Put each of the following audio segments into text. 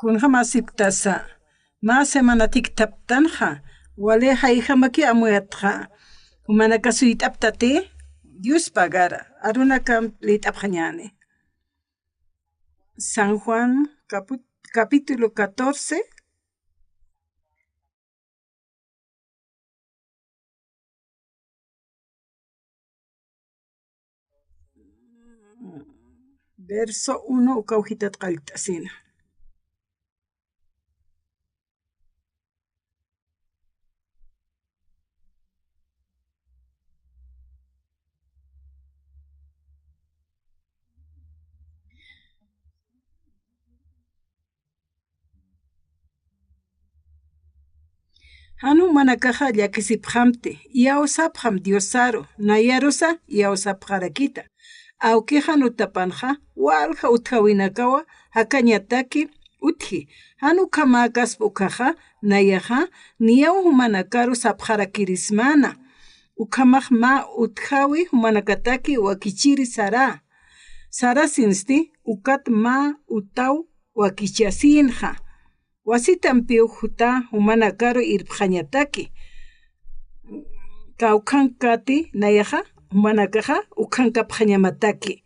kunha masiptasa ma semana tiktaptanja wale hija maki amuyatja humana kasuit aptate Dios pagara aruna kam lit apjañane. San Juan capítulo 14 verso 1 ukawhitat qaltasina. Hanu manakaja llakisiphamte yausapjam diosaro nayarusa yausapjarakita auki hanu tapanja walja uthawinakawa hakañataki uthi hanu kamakas ukaja nayaja niyaw humanakaru sapjarakirismana ukamaj ma uthawi humanakataki wakichiri sara sinsti ukat ma utaw wakichasinja wasitampiu huta humanakaru irpjañataki kaukankati nayaja humanakaja ukankapjañamataki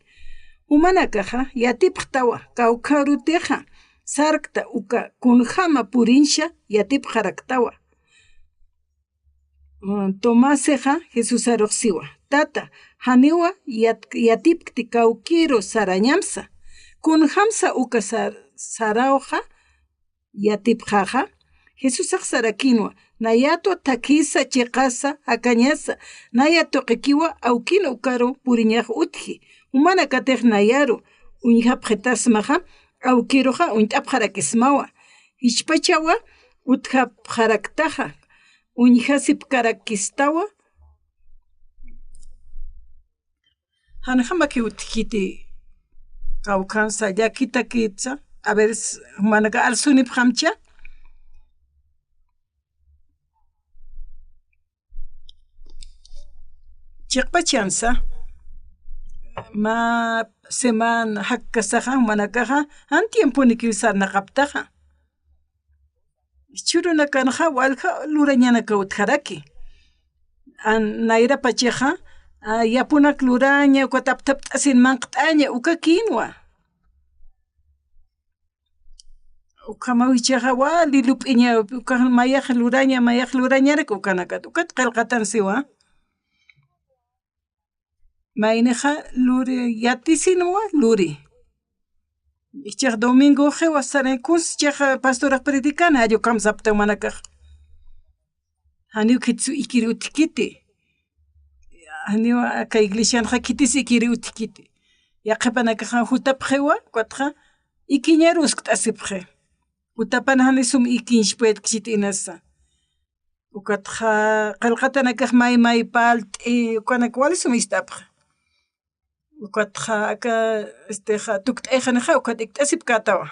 humanakaja yatipjtawa kaukaruteja sarkta uka kunjama purinsha yatipjaraktawa Tomaseja Jesús aroxiwa tata haniwa yatipkti kaukiro sarañamsa kunjamsa uka sarauja yatipjaja Jesús sarakinwa nayato takisa chiqasa akañasa nayato qikiwa aukina ukaro puriñaj utji humana katej nayaru uñjapjetasmaja aukiroja uñtapjarakismawa hichpachawa utjapjaraktaja uñjasipkarakistawa hanjamaki utjiti kaukansa llakitakitsa a ver humanaka alsunipjamcha chiqpachansa ma semana hakkasaja humanakaja han tiempo nikisarnaqaptaja churunakanaja walja lurañanaka utjaraki nayrapachaja yapunak luraña ukataptapt'asin manqt'aña uka kinwa ukamawichaja wali lup'iña uka mayaj lurañaraka ukanakat ukat qillqatansiwa mayneja luri yatisinwa luri ichaq domingo jewa sarankus chaq pastoraq predicana ayo kamsapta manakaj haniw kitsu ikiri utkiti haniw aka iglesianqa kitis ikiri utkiti yaqapanakaja jutapjewa kuatqa ikiñarusq t'asipje utapanajani sum ikinchpuet kchit'inasa ukatqa qillqatanakaj may palt'i ukanak wali sum istapja ukatqa aka tukt'ayjanaja ukatik t'asipkatawa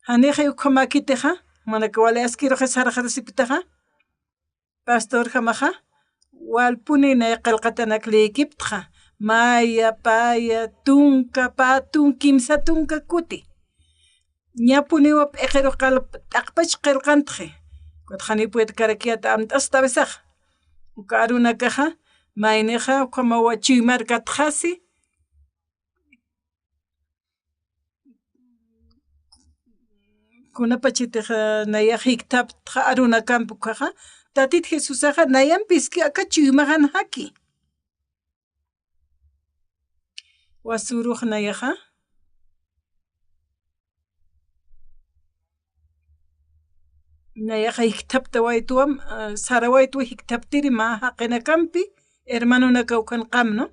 haneja ukamakiteja manaka wali askiroja sarajasiptaja pastor jamaja walpuni nay qillqatanak liykiptja maya paya tunka patun kimsa tunka kuti ñapuniwa p'eqero t'aqpach qillqantje kuatqani puet karakiyata amt'asta besaj uka arunakaja mayneja ukamawa chuymarkatqasi kunapachiteja nayaj hiktaptja arunakampu kaja tatit Jesusaja nayanpiski aka chuymajan haki wasuruj nayaja nayaja hiktapta waytuwan sara waytuwa hiktaptiri ma haqinakampi hermanonaka ukanqamno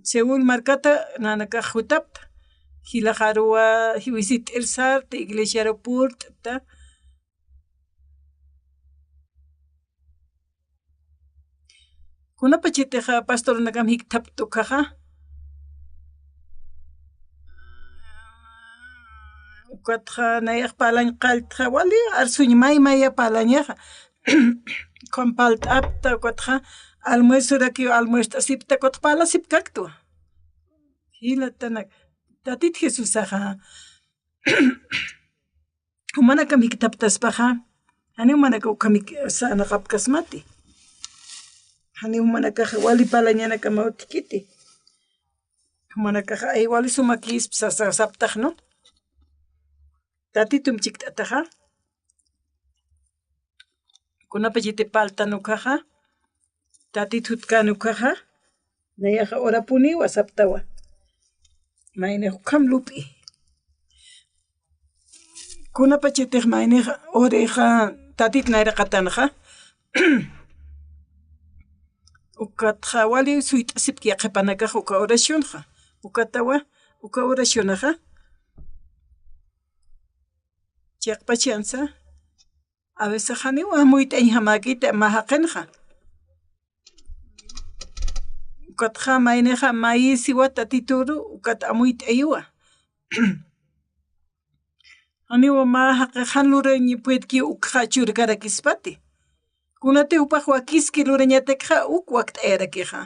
Seúl markata nanaka jutapta hilajaruwa hiwisit irsarta iglesia aeropuerta kunapachiteja pastornakam hiktaptu kaja ukatqa nayaj palanqaltja wali arsuñ maymaya palañaja con palt'apta ukatqa almuerzo raki almuerzo t'asipta kutqa palasip kaktua hilatanak tatit Jesusaqa humanaka miktaptaspaqa hani humanaka ukamik sanaqapkasmati hani humanaka walipalañanaka mautikiti humanaka ay wali sumakis saptaqno tatitum chiktataqa kunapa chiti paltanukaqa tatit hutkanukaqa nayaqa orapuni wasaptawa mayne hukam lupi kunapa chitiq mayneqa oreqa tatit nayraqatanaqa ukatqa wali suyt'asipki qhipanakaqa uka oracionqa ukatawa uka oracionaqa chiqpachansa a veces hani wamuyt'añ hamakita mahaqinqa ukatqa mayneqa mayi siwata tituru ukata amuyt'ayuwa hani mahaqa hanlurañi puedki ukqa churkarakishpati kunati upaq wakiski lurañatikqa uk wakt'ayarakiqa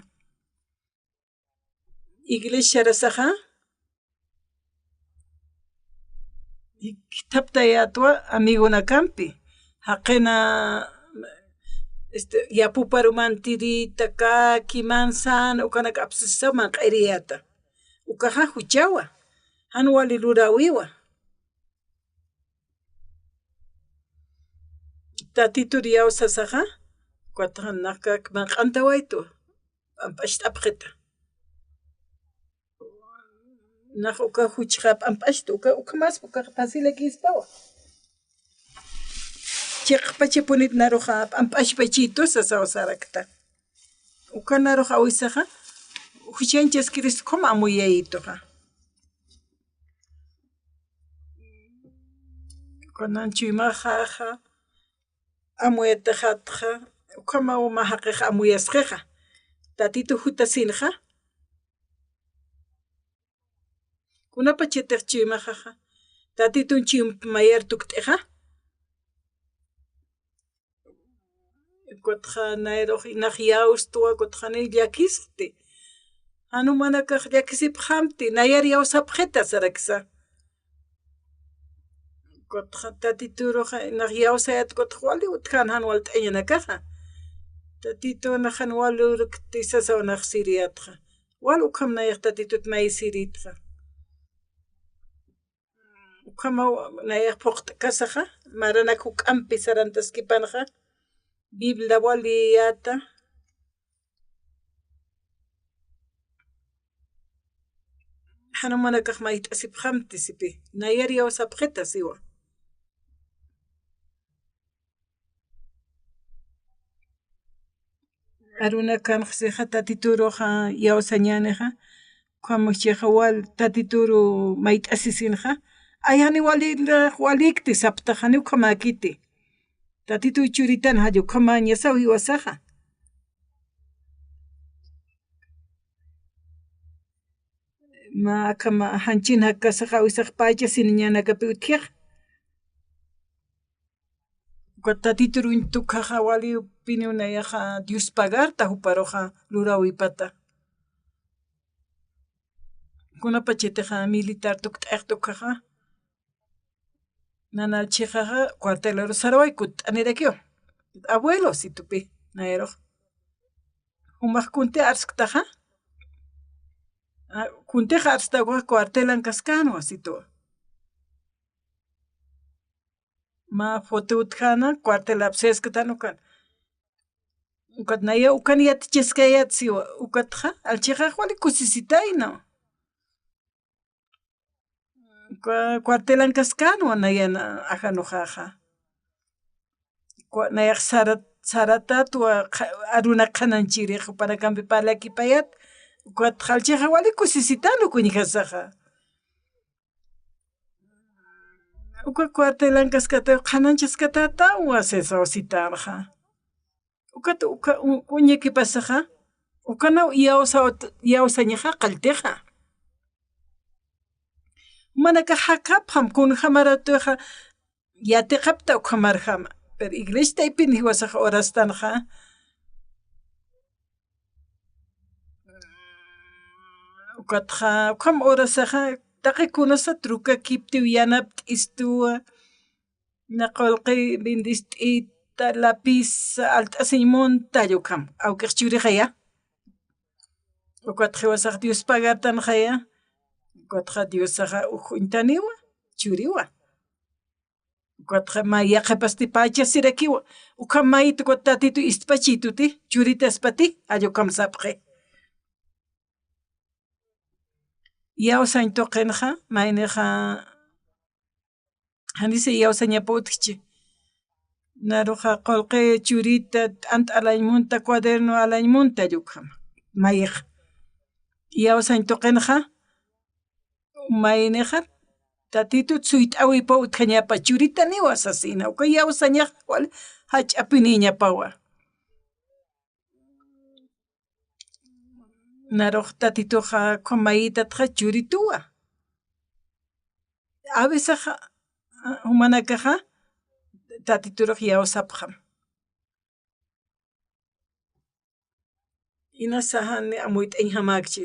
iglesia rasaqa taptayatwa amiguna kampi haqina yapuparumantirita kaki manzana ukanaka apsisaman q'iriyata ukaqa huchawa han wali lurawiwa tatituri yawsasaqa ukataqa naqkakman q'antawaytu p'amp'ash t'apqita naq uka huchqa p'amp'ashta uka mas ukaqa pasilakinispawan chiqpacha punita naruqa p'amp'ashpa chitusa sawasarakta uka naruq awisaqa huchanchas Cristo como amuyayituqa kunan chuymajaqa amuyataqa ukama mahaqiqa amuyasqiqa tatitu hutasinqa kunapa chitiq chuymajaqa tatitun chiyunpi mayar tukt'iqa kutqa nayruq inaq yawstuwa kutqa ni llakisti hanu mana kaq llakisipaq hamti nayar yawsapqita saraksa kutqa tatituruqa inaq yawsayata kutqa wali utkana hanu wali t'añanakaqa tatituna hanu wali urukti sasawanaq siriyatqa wali ukham nayaq tatituta may siritqa ukhama nayaq phuqta kasaqa maranak huk k'ampi sarantaskipanaqa Biblia waliyata hanu mana kaq may t'asipaq hamti sipi nayar yawsapqita siwa aruna kanqsiqa tatituruqa yawsañaniqa kamuqchiqa wal tatituru may t'asisinqa ay hani walikti saptaqa hani ukha makiti tatitu churitana hallu ukha mañasawi wasaqa ma kama hanchina kasaqa wisaqa pachasina ñanakapi uthiaq tatituru tukaqa wali opinionayaqa Dios pagarta huparuqa lurawipata kunapa chitiqa militar tukt'ayaq tukaqa nanalchiqaqa cuartelero sarwayku t'anirakiwan abuelo situpi nayruq humaq kunti arsqtaqa kuntiqa arsqtaqa cuartelan kasqanuwa situwa ma foto utkana cuartelapi sesqtanu kan ukat naya ukani yatachisqayata siwa ukatqa alchiqaqa wali kusisitayno cuartelan kasqanuwa nayana ajanuqaqa nayaq saratatuwa aruna qhananchiraq panakanpi parlakipayat ukatqa alchiqa wali kusisitanu kuñi kasaqa uka cuartelan kaskata qhananchaskatatawan wasiqa wasitarqa ukata kuñiki pasaqa ukana yawsañaqa qalltiqa manaka haqapqam kunhamaratuqa yatiqapta ukhamarqama pero iglesia ipini wasaqa orastanqa Ukatja kam orasaja taqikunasa truka kipti uyanapt istua naqolqi bindist ita lapis alt'asimonta yukam awqiqchurija ukatja wasaq Dios pagatan jaya ukatja Diosaja ujuntaniwa churiwa ukatja mayaqa pastipacha sirakiwa ukamaitu kotatitu ispachituti churitaspati ayokamsapqe yawsan toqinqa mayniqa hanise yawsa ñapawtikchi naruqa qolqi churita t'ant alaymunta cuaderno alaymunta llukama mayiqa yawsan toqinqa mayniqa tatitu suyt'awipa utqañapa churita niwa sasina uka yawsañaq wala hach'apini ñapawa naruq tatituqa qamaytatqa churituwa a veces humanakaqa tatituruq yawsapaqam inasahani amuyt'ay hamakchi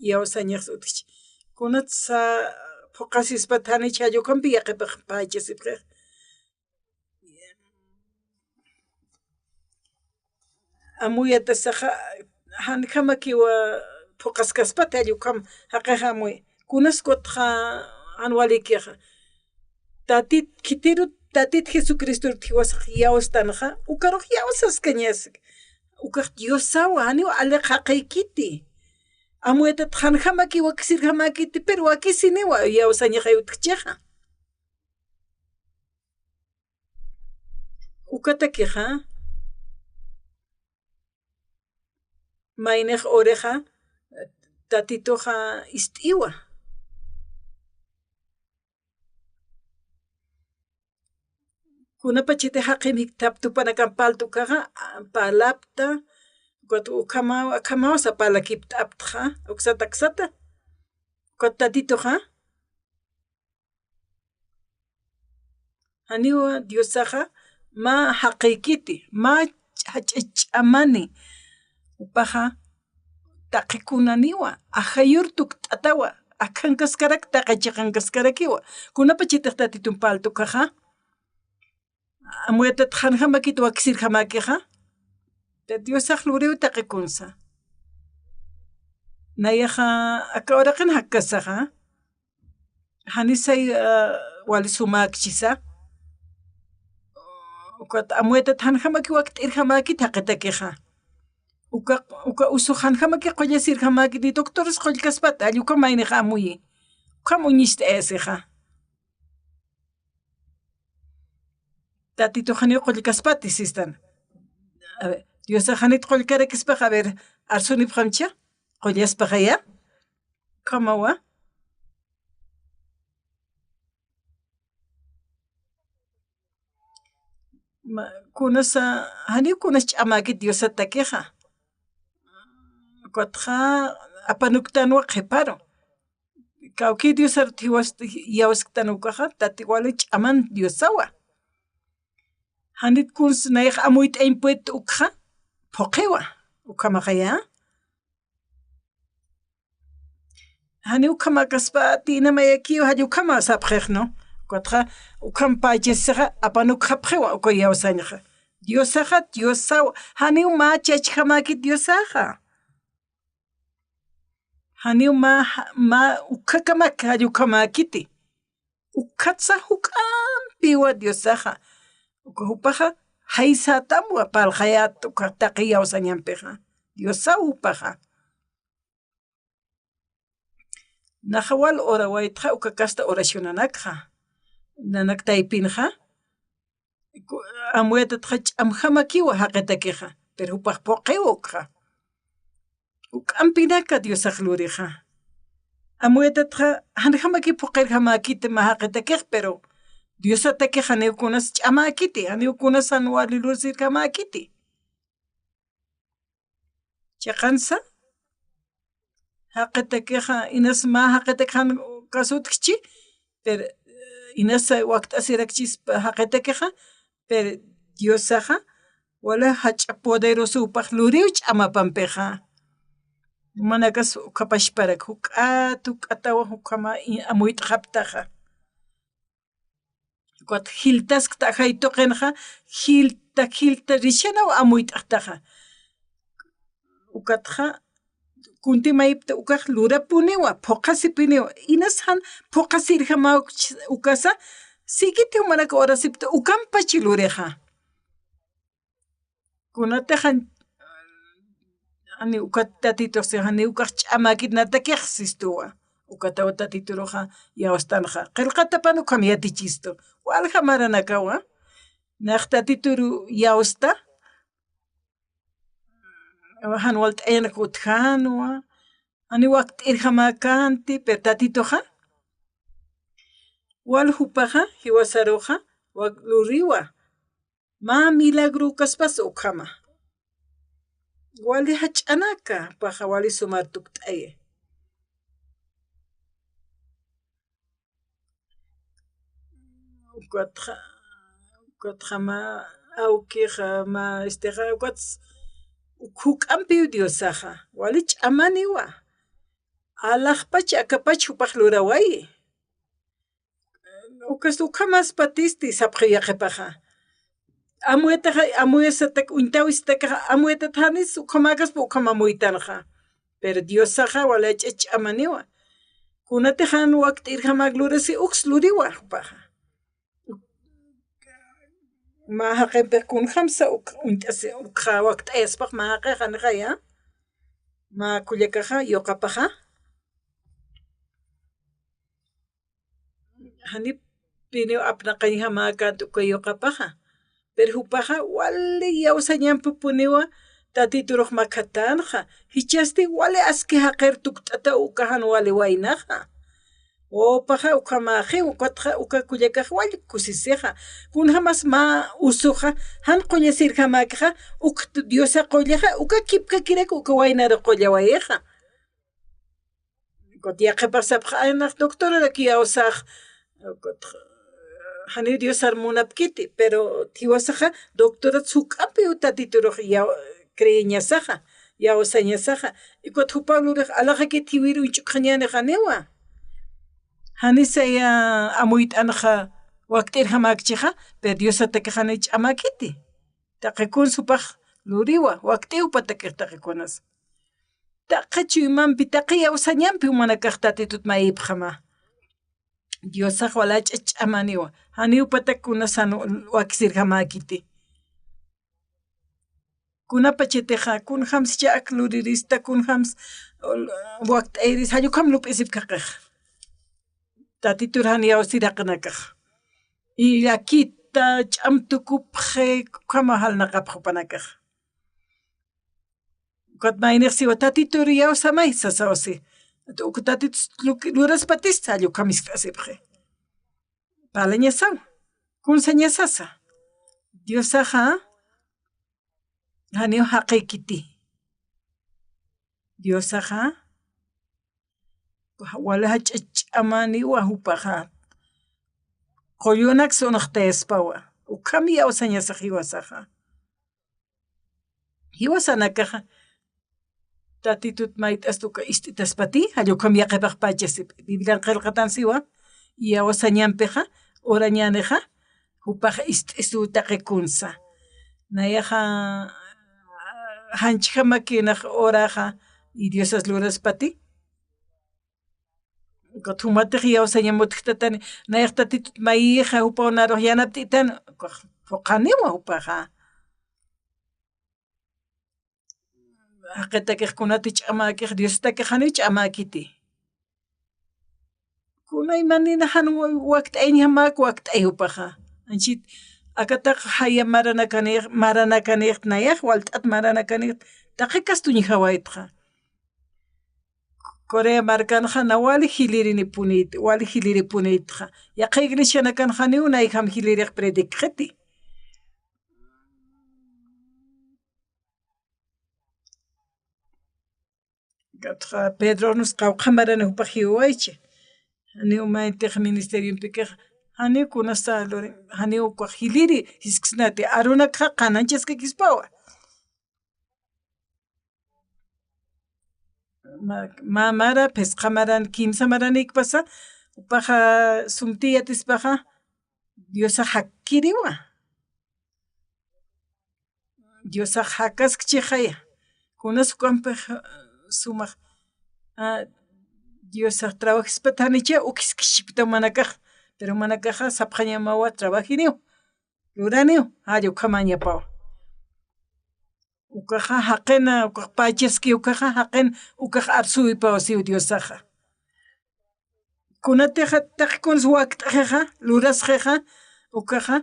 yawsañaq sut'ikchi kunatsa puqasispathani chayukampi yaqipaq pachasipqa amuyatasaqa hanqamakiwa puqaskaspata allukam haqaq amuy kunaskutqa anwalikiqa tatit kitiru tatit Jesucristo tiwasaq yawstanaqa ukaruq yawsasqañasqa ukaq Diosawa aniwa aliq haqaykiti amuyatata hanqamaki wakisirqamakiti pero wakisiniwa yawsañaq ayutkchiqa ukatakiqa mayniq oreja tatituqa ist'iwa kunapa chayta haqimi taptupanakan paltukaqa palapta ukamawasa palakipta aptqa uksata aksata tatituqa aniwa Diosaqa ma haqaykiti ma hach'amani upaqa taqikunaniwa ajayurtuk t'atawa akankaskarak taqachiqankaskarakiwa kunapa chaytaq tatitun paltukaqa amuyatata hanqamakita wakisirqamakiqa Diosaq luriw taqikunsa nayaqa akawraqan hakasaqa hanisay wali sumakchisa ukata amuyatata hanqamaki wakt'irqamakita haqitakiqa uka usuq hanqamaki qullasirqamaki ni doctores qullkaspata alluka mayniqa amuyi ukam uñishta ayasiqa tatito qhani qullkaspati sistan a ver Diosa qhanita qullkarakispaqa a ver arsunipaqamcha qullaspaqa ya kamawa kunasa hani kunas ch'amaki Diosa takiqa kutqa apanuktanuwa qhiparu kawki Diosa yawasqtanukaqa tatiwala ch'aman Diosawa hanit kuns nayaq amuyt'ayn pueto ukqa phuqiwa ukamaqaya hani ukamakaspa tinamayakiwa hallukama sapqiqno kutqa ukam pachasiqa apanukqapqiwa uka yawsañaqa Diosaqa Diosawa hani ma chachqamaki Diosaqa hani ma ukhakamaki hallukhamakiti ukhatsa huk'anpiwa Diosaqa uka upaqa haysatamuwa palqayata uka taqi yawsañanpiqa Diosawa upaqa nahawal ora waytqa uka kasta oracionanakqa nanaktaipinqa amuyataqa ch'amjamakiwa haqitakiqa pero upaq puqiwa ukqa uk'anpinaka Diosaq luriqa amuyataqa hanqamaki puqirqamakita haqitakiq pero Diosatakiqa haniwkunas ch'amakiti haniwkunas anuwali lursirqamakiti chaqansa haqitakiqa inas ma haqitakiq kasutqchi pero inas wakt'asirakchispa haqitakiqa pero Diosaqa wala hach'a poderoso upaq luriw ch'amapanpiqa manakas ukapashparak huk'atawa hukama amuyta haptaqa Kot hiltas k'tajayto qenqa hilta rishana amuyt'aqtaqa ukatqa kuntimaypta ukaq lurapuniwa phuqasipiniwa inashan phuqasirjama ukasa sikiti manaka orasipta ukampachi lureja kunatajan ani ukattatitoqsi hani ukaq ch'amakinata kiqsistuwa ukatawa tatituroja yawastanja qillqatapan ukam yatichisto walja maranakawa naq tatituru yawsta han walt'ayna kutjanwa ani waqt'irjamakanti per tatitoja wal hupaja hiwasaroja luriwa ma milagro kaspas ukama wali hach'anaka paja wali sumar tukt'aye ukatjama awkija ma ukatz huk'anpi diosaja wali ch'amaniwa alaqpacha akapacha hupaq lurawayi ukas ukamas patisti sapqiyaqepaja amuyasata untawistaka amuyatatanis ukamakas ukamamuytanja pero diosaja wala ch'amaniwa kunatajan waqt'irjamak lurasi uks luriwa paja mahaqinpik kunjamsa unt'asi ukja waqt'ayaspaq mahaqeja niqaya ma kullakaja yoqapaja hani pini apnaqaynijamaka t'uka yoqapaja pero hupaja wali yawsañanpi puniwa tatituruq makhatanja hichasti wali aski haqir tukt'ata ukajan wali waynaja opaja ukamaji uka kullakaj wali kusisija kunjamas ma usuja han qullesirjamakaja ukta diosa qullaja uka kipkakiraka uka waynara qullawayeja kutiyaqa sapqa aynaq doctorara kiyawsaj hani diosar munapkiti pero tiwasaja doctora tsuk'api tatituruq creyeñasaja yawsañasaja ikut hupaqluraq alaqaki tiwiru ch'uqñani qaniwa hanisaya amuyt'anaja waqt'irjamakchija pero diosataka hani ch'amakiti taqikun supaq luriwa waqt'iwpa taqiqtaqiqunas taqa chuymanpi taqa yawsañanpi mana kaq tatitut mayipqama diosaq wala ch'amaniwa haniwpata kunasano wakisirjamakiti kunapachitiqa kunjams ch'ak lurirista kunjams waqt'ayris hallukam lup'isip kaqej tatitur hani yawsiraqnakaj y llakita ch'amtukupje kama halnaqapqupanakaj ukatmayniq siwa tatitur yawsamay sasawasi ukatatit luraspatis hallukam isk'asipje palañasaw kunsañasasa diosaja hani haqaykiti diosaja wala ch'amaniwa hupaja qoyunak sonaqtayaspawa ukami yawsañasaq hiwasaja hiwasanakaja tatitut mayt'astuka ist'itaspati hallukam yaqipaq pachasip Biblia qillqatan siwa yawasañanpiqa urañaneja hupaja ist'isutaqa kunsa nayaja hanchija makinaq oraja y diosas luraspati Katumataq yawsañamutqtatani nayaq tatitut mayija hupawnaraq yanaptitan huqaniwa hupaja haqitaqiqkunata ch'amakij Diostaka hani ch'amakiti kunay manina han waqt'ayñamak waqt'ay hupaja anchit akataqa haya maranakaniyaq nayaq walt'at maranakaniyaq taqa kastuñija waytqa Corea markanja na wali hilirini punit wali hiliri punitqa yaqa iglesiana kanjani unayjam hiliriq predikqiti Katqa Pedro nusqa qhamarana hupaq hiwaychi hani umaytiq ministeriopiqa hani kunasta hani uqaq hiliri hisk'snati arunaka qananchaska kispawa mamara pesqamaran kimsamaranayk pasa upaqa sumtiyatispaqa Diosa hakkiriwa Diosa hakaska chiqaya kunasqanpaq sumaq Diosa trabajispa thanicha ukisqishpita mana kaq pero mana kaqa sapqañamawa trabajiniw ruraniw allqu qamañapawan ukaqa haqina ukaq pachaski ukaqa haqin ukaq arsuypa wasiw Diosaqa kunatiqa taqikunas wakt'aqa lurasqiqa ukaqa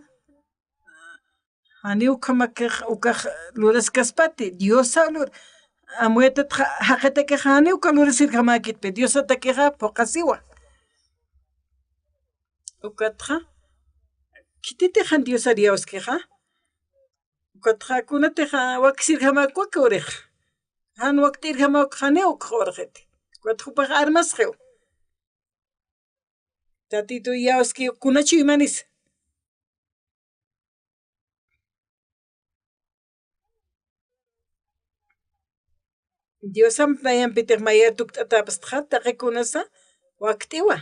hani ukamakaq ukaq luraskaspati Diosa amuetatqa haqitakiqa hani uka lurasirqa makitpi Diosatakiqa puqasiwa ukatqa kititiqan Diosa riyawskiqa ukatqa kunatiqa wakisirqamaku uriq han waktirqamaku hani ukaq urqiti ukatqa upaqa armasqiw tatito yawski kunachu imanis Diosam payanpitik mayartukt'atapas taqikunasa waktiwa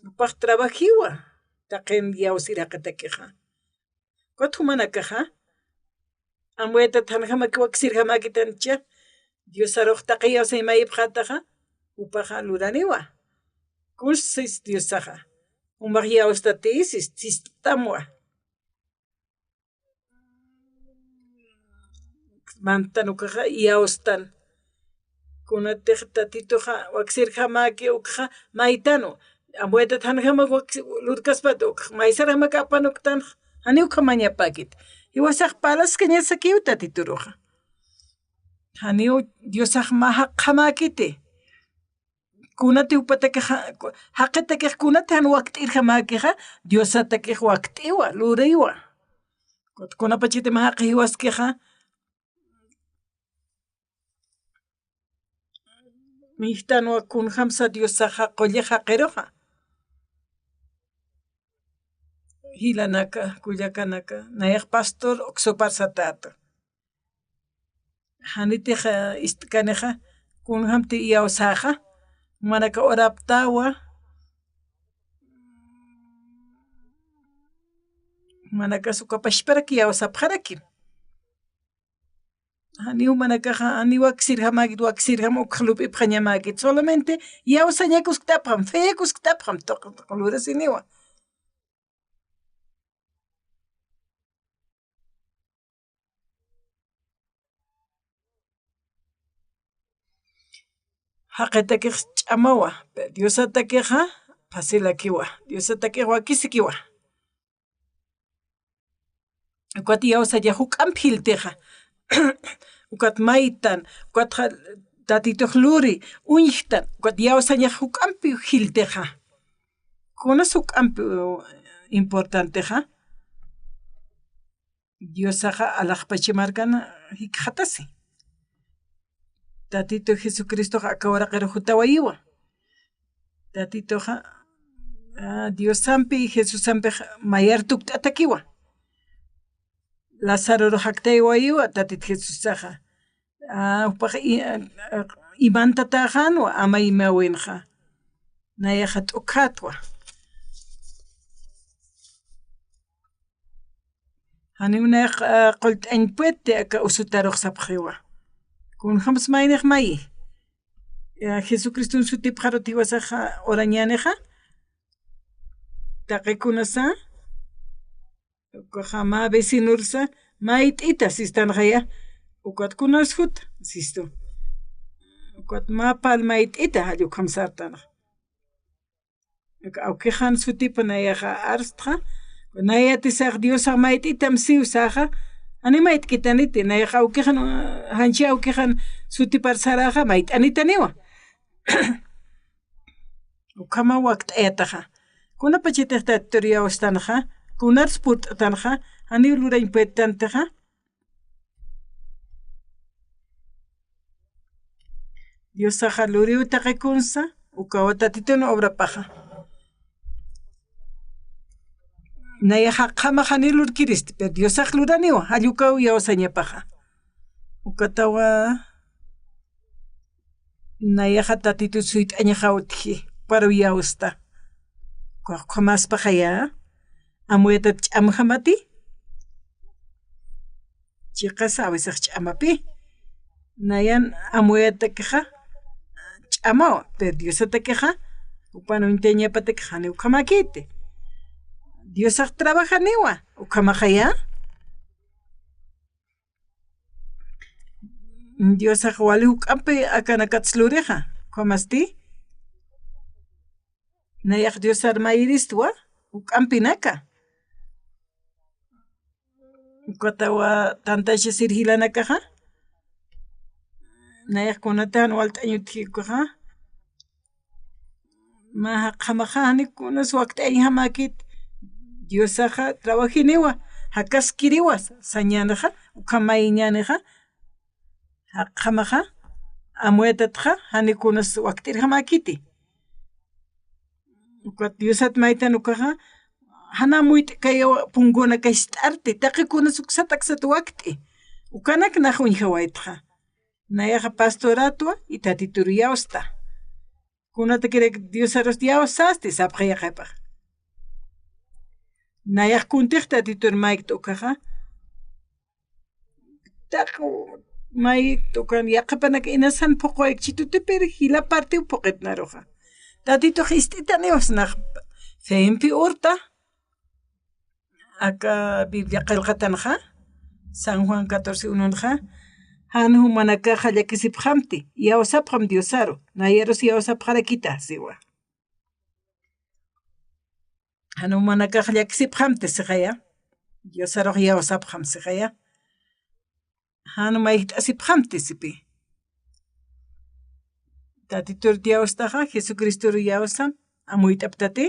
upaq trabajiwa taqin yawsiraqatakiqa kuthu mana kaqa amueta thanqamaki wakisirqamakitancha Diosaruq taqi yawsaymaypaqataqa upaqa luraniwa kusis Diosaqa umaq yawstatisis sistamuwa mantanukaqa yawstan kunatiq tatituqa wakisirqamaki ukaqa maytanu amueta thanqamak lurkaspata ukaq maysarqamak apanuktan hani uqa mañapakit iwasaq palaska ña sakiw tatituruqa hani Diosaq haqqamakiti kunati upatakiq haqitakiq kunati han wakt'irqamakiqa Diosatakiq wakt'iwa luraywa kunaqa chaytima haqi hiwaskiqa Mihtanuwa kunhamsa Diosaqa qullaq haqiruqa hilanaka kullakanaka nayaq pastor uqsuparsatata hanitiq kaniqa kunhamti yawsaqa manaka uraptawa manaka sukapashparaki yawsapaqaraki hani manakaqa hani wakisirqamakit wakisirqam ukaq lup'ipiqa ñamakit solamente yawsañakuskutapaqam feyakuskutapaqam lurasiniwa haqitakiq ch'amawa Diosatakiqa pasilakiwa Diosatakiqa wakisikiwa ukwati yawsalla hukk'anpi hiltiqa ukat maytan ukatqa tatituq luri uñiqtan ukat yawsaña hukk'anpi hiltiqa kunas hukk'anpi importanteqa Diosaqa alaqpachimarkana hikqatasi tatito Jesucristoqa akawaraqari hutawayiwa tatitoqa Diosampi Jesusampi mayartukt'atakiwa Lazaro haktaywayiwa tatito Jesusaqa upaqa imantataqanwa ama imawinqa nayaqa t'ukatwa hani nayaqa qullt'añpuyta aka usutaruq sapqiwa kunhamas mayniq mayi Jesucristo sutipiqa rutiwasaqa orañaniqa taqikunasa ukaqa ma vecinursa mayt'ita sistanqaya ukatkunas huta sisto ukat ma palmayt'ita allqu awqiqan sutipa nayaqa arstqa nayatisaq Diosaq mayt'itam siwsaqa animayt'ikitaniti nayaqa awqiqan hanchi awqiqan sutiparsaraqa mayt'anitaniwa ukama wakt'ayataqa kunapa chaytiq taturiyawastanqa kunaras purt'atanqa hani lurañpuytantaqa Diosaqa luriwta qikunsa ukawa tatituna obrapaqa nayaqa qamaq hani lurkiristi pero Diosaq luraniwa allukaw yawsañapaqa ukatawa nayaqa tatitu suyt'añaqa utji paruyawsta qhamaspaqa amuyata ch'amqamati chiqasa a veces ch'amapi nayan amuyata kaqa ch'amawa pero Diosata kaqa upanuytañapata qani ukhamakiti Diosaq trabajaniwa ukhamaqaya Diosaq wali huk'anpi akana katz'luriqa qhamasti nayaq Dios armayriswa huk'anpinaka ukatawa tantasha sirhilanakaqa nayaqkunatan walt'añutijikuqa maja qhamaqani kunas waqt'aña hamakit Diosaqa trabajiniwa hakaskiriwa sañanaqa ukhamayñanaqa qhamaqa amuyatatqa hanikunas waqt'iri hamakiti Diosat mayta nuqaqa hanamuyta kay punkuna kayst'arti taqikuna suksata waqt'i ukanaka naq wiñhawaytqa nayaqa pastoratwa y tatituruyawsta kunata kirek Diosaros yawsasti sapqayaqaypaq nayaq kuntiq tatitur mayta ukaqa taqu may tukan yaqapanaka inasan puquyk chitutipiri hila parte puqitnaruqa tatitu hist'ita niwas naq fempi urta aka Biblia qillqatanqa San Juan 14:1 hanu manakaqa llakisipqamti yawsapqam Diosaro nayaros yawsapqarakita siwa hanu manakaqa llakisipqamti siqaya Diosaroq yawsapqam siqaya hanu mayta asipqamti sipi tatitur yawstaqa Jesucristo yawsam amuyt'aptati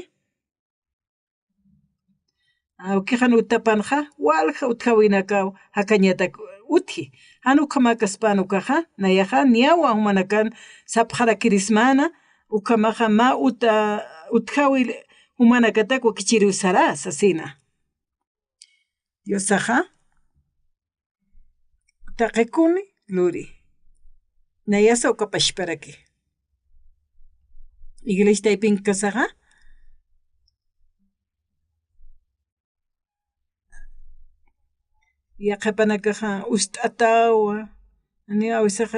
awkiqa utapanqa walqa uthawinaka hakañata uthi hanu khamakaspa nukaqa nayaqa niyawan manakan sapqharakirismana ukamaqa ma uthawi humanakataku kichiriusara sasina Diosaqa taqikuni luri nayasa ukapashparaki Iglesiaypin kasaqa yaqapanakaqa ust'atawa ani awisaqa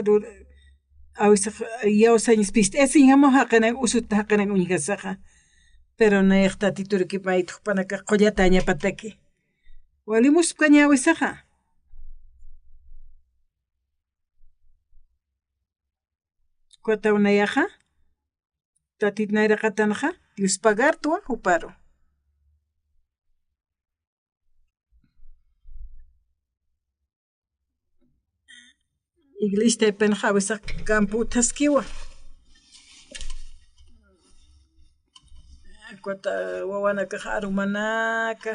yawsañas pist'esin hamuq haqanan usuta haqanan uñikasaqa pero nayaq tatiturki mayta hukpanaka qullata añapataki walimuspqa ña awisaqa Kutaw nayaqa tatit nayraqatanqa Dios pagartwa huparo Iglesia penqa awisaq campo utaskiwa kuta wawanakaqa arumanaka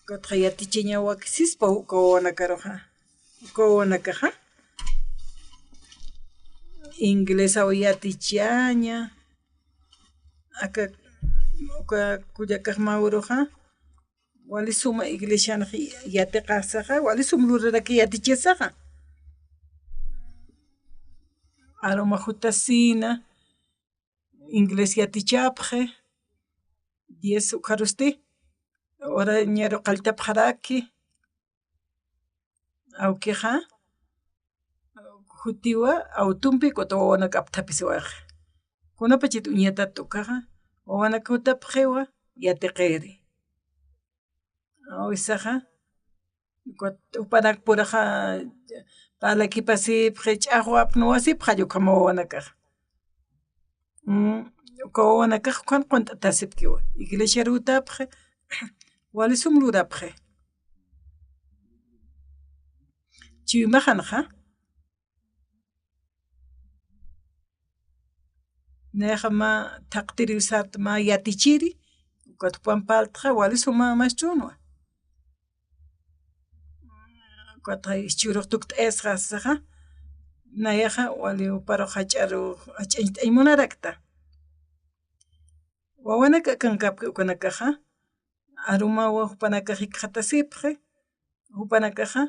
kutqa yatichiña wakisispa huk wawanakaruqa wawanakaqa inglesawan yatichaña aka kuyakaq mawruqa wali suma iglesianaq yatiqasaqa wali sum luraraki yatichisaqa aruma jutasina inglés yatichapqe 10 ukharusti ora ñero qaltapqaraki awkiqa hutiwa autumpi kuta wawanaka aptapisiwaq kunapachit uñatata ukaqa wawanaka hutapqiwa yatiqiri awisaqa upanak puraqa palakipasipqi ch'aqwapni wasipqa lluqhama wawanakaq uka wawanakaq ukan q'unt'ata asipkiwa iglesia rutapqi wali sum lurapqi chiwimaqanaqa nayqa ma taqtiri usarta ma yatichiri ukata pampaltaqa wali suma maschunwa ukata ischuyruq tukt'esqa saqa nayaqa wali uparuq hach'aruq hach'añita aymunarakta wawanaka kankapqa ukanakaqa arumawan hupanaka hiqhatasipqi hupanakaqa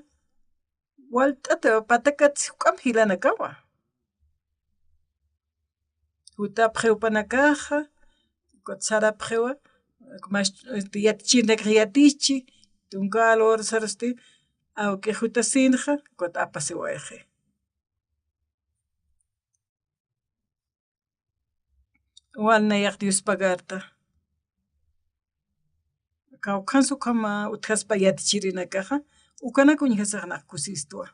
walt'ata patakatis huk'anpi hilana kawa Utapje upanakaja, sarapjewa, mas yatichinek yatichi, tunkalo sarasti, aunque jutasinja, kot apasiwaje. Walna yak Dios pagarta. Kaukansu kama utkaspa yatichirinakaja, ukana kuñhasaqnaq kusistua.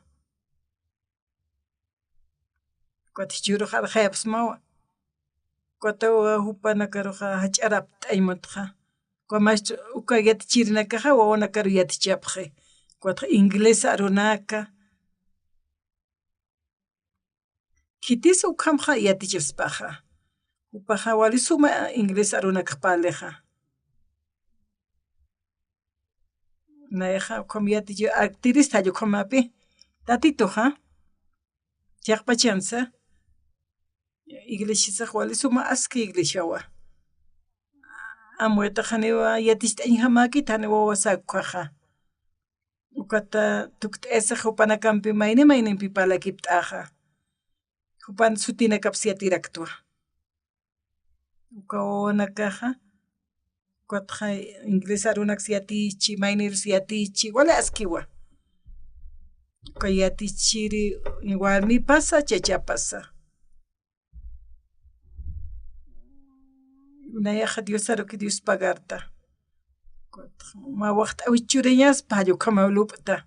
Kutichuru jarjayapsmawa. Kotawa hupanakaruja hach'arap t'aymutja. Kwamash uka yatichirinakaja wawanakaru yatichapje. Kota inglés arunaka. Kitis ukamja yatichipspaja. Upaja wali suma inglés arunaka paleja. Naeja kom yatichi actiris tayo komapi. Tatito ha. Tiakpa chansa. Iglesia wali suma aski iglesia wa. Amueta janewa yatista inhamaki tanewa wasakwaja. Ukata tukt esa jupanakampi maine pipala kiptaja. Jupan sutina kapsiatiraktua. Ukawanakaja. Kotja inglés arunak siatichi, mainir siatichi, wala askiwa. Kayatichiri igual mi pasa, chacha pasa. Nayaja Dios aro que Dios pagarta. Ma waqt awichureñas payo kama lupta.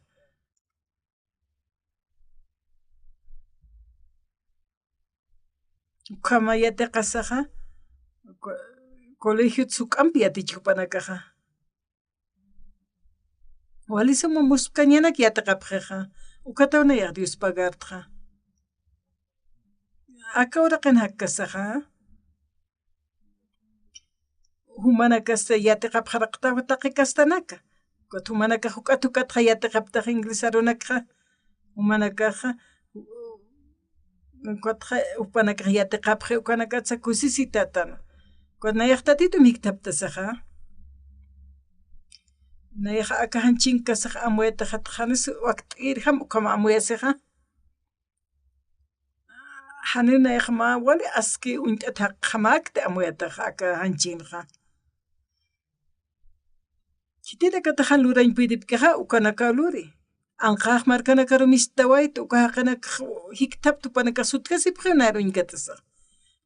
Kama yate qasaja. Colegio tsukampi yatichikupanakaja. Walisuma muscañana que yataqapjeja. Ukatauna ya Dios pagarta. Akawra qan hakkasaja. Humanakasta yataqapjaraqta wataqikastanaka. Kot humanaka hukatukatja yataqaptaj inglés arunaka. Humanakaja. Kotja upanaka yataqapje ukanakatsa kusisitatana. Kot nayaqtatito miktaptasaja. Nayaja akahanchinkasaj amueta jatjanis waqt'irjam kama amuyasaja. Hanina yajma wali aski unt'ata qamakta amueta akahanchinja. Kitita katajan lurañ pidipkaja ukanaka luri. Anqaj markanaka rumistawayta ukahakanaka hiktap tupanaka sutkasipja naruñkatasa.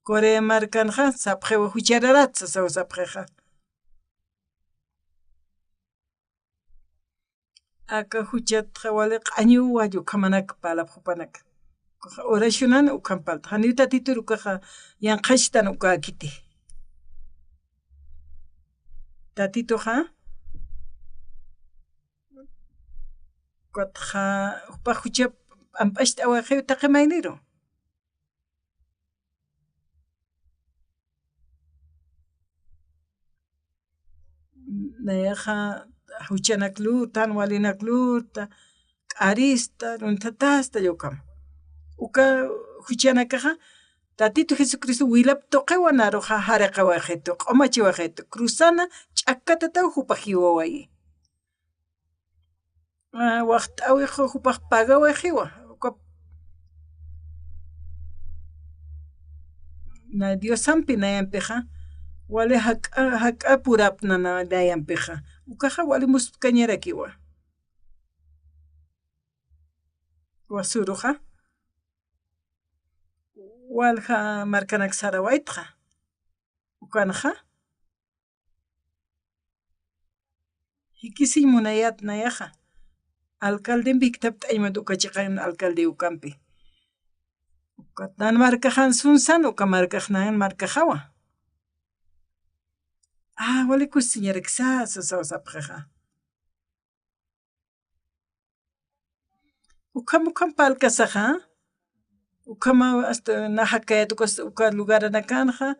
Korea markanja sapjewa huchararatsa saw sapjeja. Aka huchatja wali q'añu wayu kamanak palapjupanaka. Oracionan ukampalta. Hanita titurukaja yanqashtan ukakiti. Tatito ha? Kotja upajuchap ampashta awajew taqimayniro. Nayaja huchanakluta, walinakluta, k'arista, runtatasta yukam. Uka huchanakaja, Tatito Jesucristo wilap toqewa naroja haraqawajeto, q'omachiwajeto, cruzana ch'akatata hupajiwawayi. Waqt'awijo hupaj pagawajiwa. Na Diosampi nayanpija, wali haka purapna nayanpija. Ukaja wali muscañarakiwa. Wasuruja. Walja markanak sarawaytja. Ukanaja. Hikisi munayat nayaja. Alcalde biktapt aymad ukachiqan alcalde ukampi. Ukatan markajan sunsan ukamarkajnan markajawa. Wali kusiñareksa sasapjaja. Ukam palkasaja. Ukama hasta najakayat uka lugaranakanja.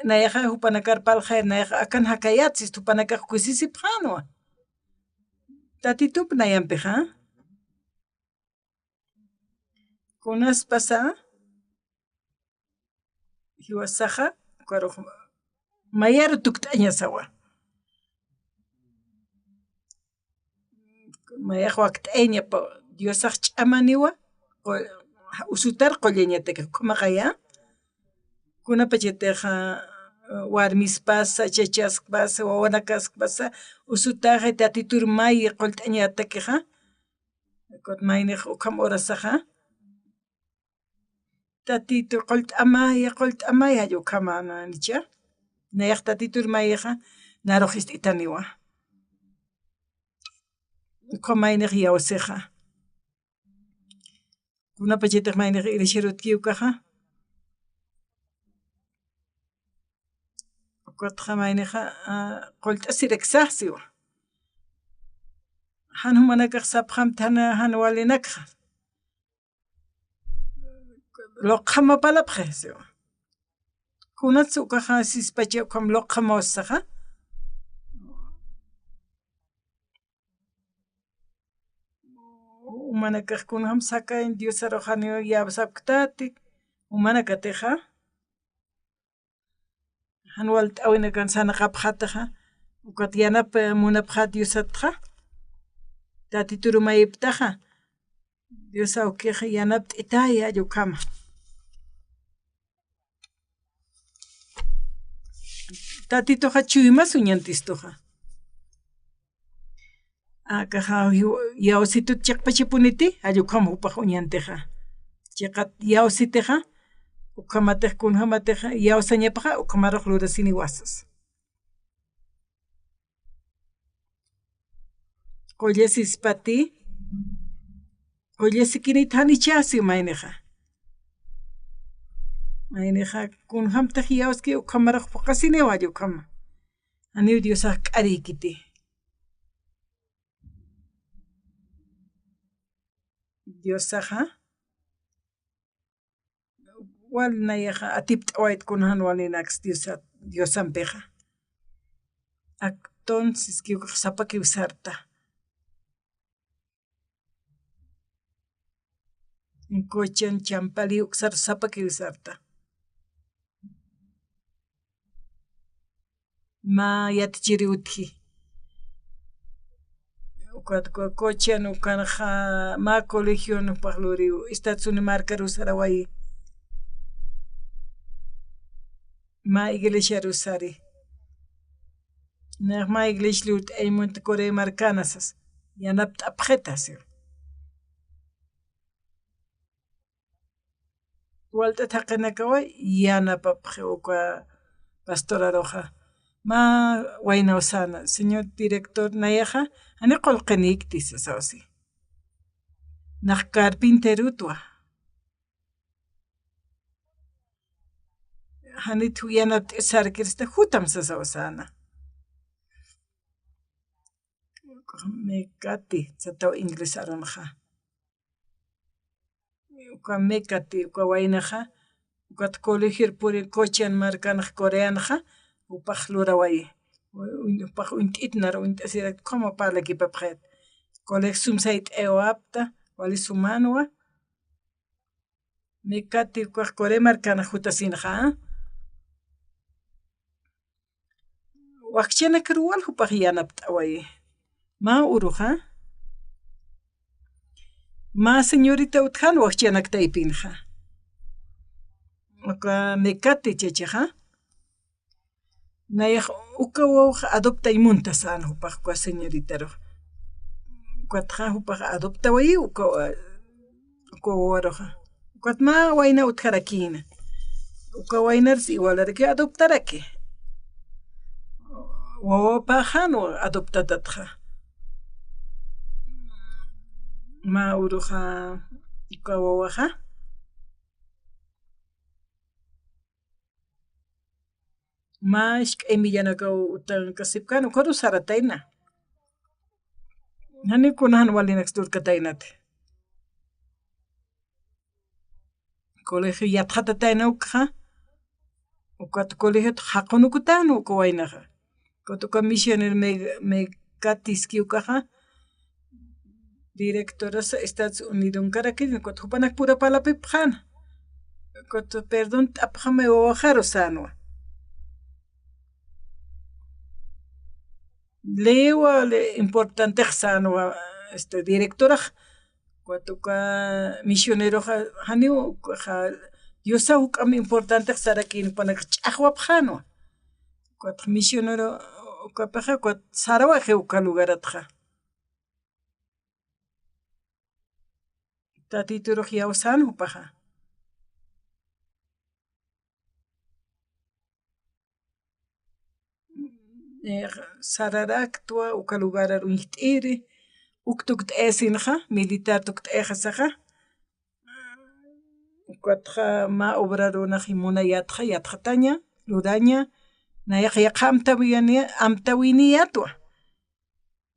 Nayaja hupanakar palja nayaja akan hakayatsis tupanakaj kusisipjanwa. Tatitup nayanpija. Kunas pasa. Hiwasaja. Mayaru tukt'añasawa. Mayaj waqt'aña pa Diosaj ch'amaniwa. Usutar qollañataka kumaqaya. Kunapachiteqa warmispasa, chachaspasa, wawanakaspasa, usutaqa tatiturmay qolt'añatakiqa, mayniq ukham orasaqa, tatitu qolt'amay ukhamanacha, nayaq tatiturmayqa, naruq ist'itaniwa. Ukhamayniq yawsiqa. Kunapachitaq mayniq irisharutkiwkaqa, ukatqa mayniqa qolt'asi riqsaqsiwa. Hanu mana kaq sapqhamanta hana walinakaq. Loqhamapalapqa siwa. Kunatsu ukaqa sispacha ukham loqhamawsaqa. Mana kaqkunam sakay Dios arojani yawsapktatik, mana katiqa. Hanual t'awina kan sanaqapqataqa, ukat yanapa munapqa Diosatqa, tatiturumayiptaqa, Dios awqiqa yanapta itaya llukama. Tatituqa chuymasun ñantistuqa. Akaqa yawsituta chiqpachipuniti allukama upaq uñantiqa. Chayqa yawsitiqa ukhamatiq kunhamatiqa yawsañapaqa ukhamaraq rurasini wasas. Qollasispati, qollasikinita hanichasi mayniqa. Mayniqa kunhamtaq yawski ukhamaraq puqasiniwa allukama. Aniw Diosaq k'ariykiti. Diosaqa walnayaqa atipt'awayta kunan walinakas Diosanpiqa. Entonces kiwqa sapa kiwsarta. Kochan champali uksar sapa kiwsarta. Ma yatichiri utji. Kochan ukanaqa ma colegio nupaq luriw Estados Unimarca rusaraway. Ma iglesia rusari. Naq ma iglesia lut aymunta Corea marcanasas. Yanapta apjetas. Walta thaqinakaway yanapapaq uka pastora roja. Ma waynawsana, señor director nayaqa, ani qolqinikti sasawsi. Naq carpinterutwa. Hanithu yanapta sarkirista hutam sasawsana. Mekati, sataw inglés arunaqa. Uka mekati, uka waynaqa, uka colegio puri Cochan marcanaq coreanaqa, upaq luraway. Upaq unt'itnar unt'asirak como parlakipapqet. Colegio sumsayt ewapta, wali sumanwa. Mekati uka Corea marcanaq hutasinaqa. Wakchana karuwal upaq yanapta away. Ma uruqa. Ma señorita utjan wakchanakta ipinqa. Uka mekati chachaqa. Nayaq uka wawqa adoptaymunta sana upaq kwa señorita ro. Ukatqa upaq adoptaway uka wawaroqa. Ukat ma wayna utjarakina. Uka waynars igualarki adoptaraki. Wawapaqanu adoptatatqa. Ma uruqa uka wawaqa. Ma ishk'ay millanakaw utan kasipkani uka rusaratayna. Hani kunan walinakas turkataynati. Colegio yatqatatayna ukqa. Ukata colegio haqunukutanu uka waynaqa. Uka misionero Mecatis kiwkaqa. Directorasa Estados Unidos karakini kuta hupanak pura palapipqana. Kuta perdón t'apqama wawaqaru sanwa. Lewa importante sanwa directora kuta uka misionero haniw Dios am importante sarakin panak chahwap jano. Kot misionero kapaja kot sarawa jeuka lugaratja. Tatituro jiausan upaja. Sararak tua uka lugarar unitiri. Uktukt esinja, militar tukt ejasaja. Ukatja ma obraruna jimuna yatja yatjataña, luraña. Nayaq amtawiniyatua.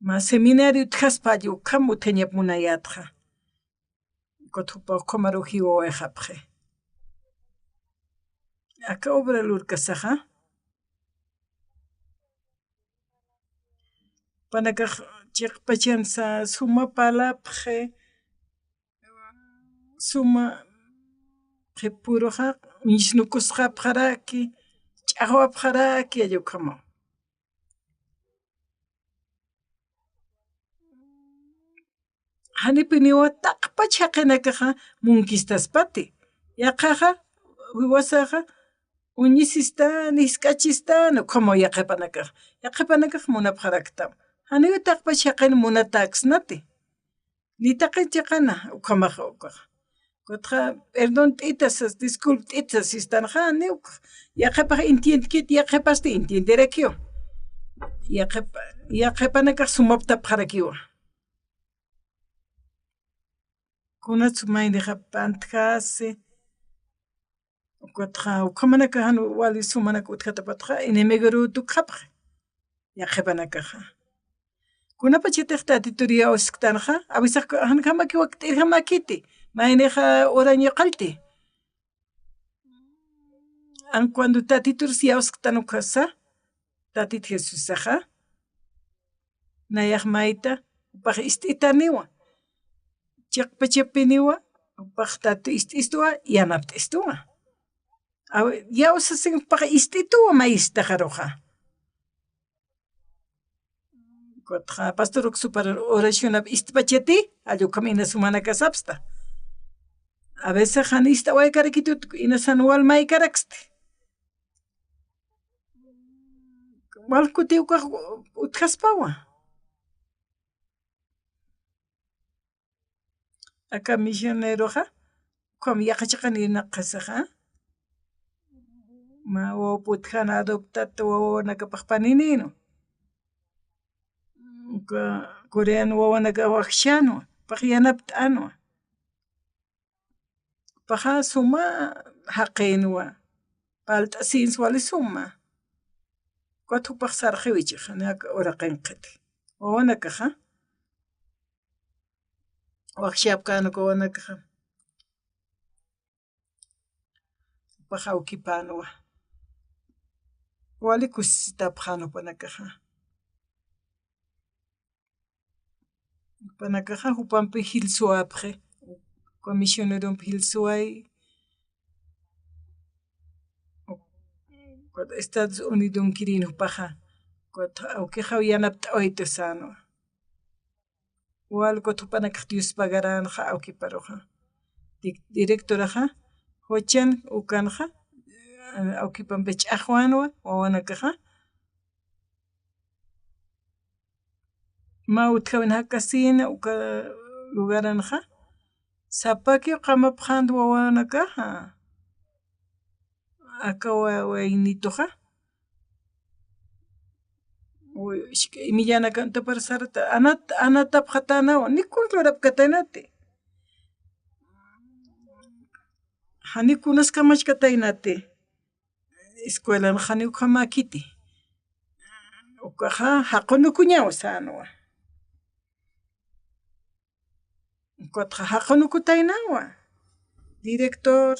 Ma seminario tjaspayu kamu teñap munayatja. Kotupa komarujiwo ejapje. Aka obra lurkasaja. Panakaj chiqpachansa suma palapje. Suma puroja mishnukusqapjaraki. Ch'aqwapjaraki ayukamo. Hanipiniwa taqpachaqinakaja munkistaspati. Yaqaja wiwasaja uñisista niskachista no como yaqapanakaj. Yaqapanakaj munapjaraktam. Haniwi taqpachaqin munataksnati. Nitaqachaqana ukamaja ukaj. Kotja perdón t'itas disculpe t'itas istanja niuk. Yaqapaj entiendkit yaqapasti entienderakio. Yaqapanakaj sumaptapjarakiwa. Kunatsu maydeja pantjasi. Ukatja ukamanaka hanu wali sumanaka utkatapatja inimiguru tukapja. Yaqapanakaja. Kunapa chitaqta tituria usktanja avisaq hankamaki waqtirjamakiti. Mayneja oraño qalti. An cuando tatitur siawsktanukasa tatit Jesusaja. Nayaq mayta upaj istitaniwa. Chaqpachapiniwa upaj tatu ististuwa yanapta istuwa. Yawsasin upaj istituwa maystajaroja. Kotja pastor super oración istpachati ayukamina sumana kasapsta. A veces hanista waykarakitut inasanual maykaraksti. Walkutiuka utkaspawa. Aka misioneroja como yaqachaqani naqasaja. Ma waputjana adoptatu wawanakapaj paninino. Coreano wawanaka waqshano paqyanapt'anwa. Paja suma haqinwa. Palt'asins wali suma. Kwatupaq sarqiwichik hanaka ora qinqiti. Wawanakaja. Waqshapkanu wawanakaja. Paja ukipanwa. Wali kusitapjano panakaja. Panakaja hupampi hilsuapje. Comisionero hilsuay. Estados Unidos kirino paja. Ukijaw yanapta oitosano. Wal kotupanakaj Dios pagaranja aukiparoja. Directoraja. Hochan ukanja. Aukipampech ajuanwa wawanakaja. Ma utkawin hakasina uka lugaranja. Sapaki qamapjandu wawanakaja. Aka waynitoja. Millana kanta para sarata anatap hatanawa nikun rurapkatanati. Hanikunas kamachkataynati. Escuela haniukamakiti. Ukaja haqunukuñawa sanuwa. Kotja haqunukutanaynawa. Director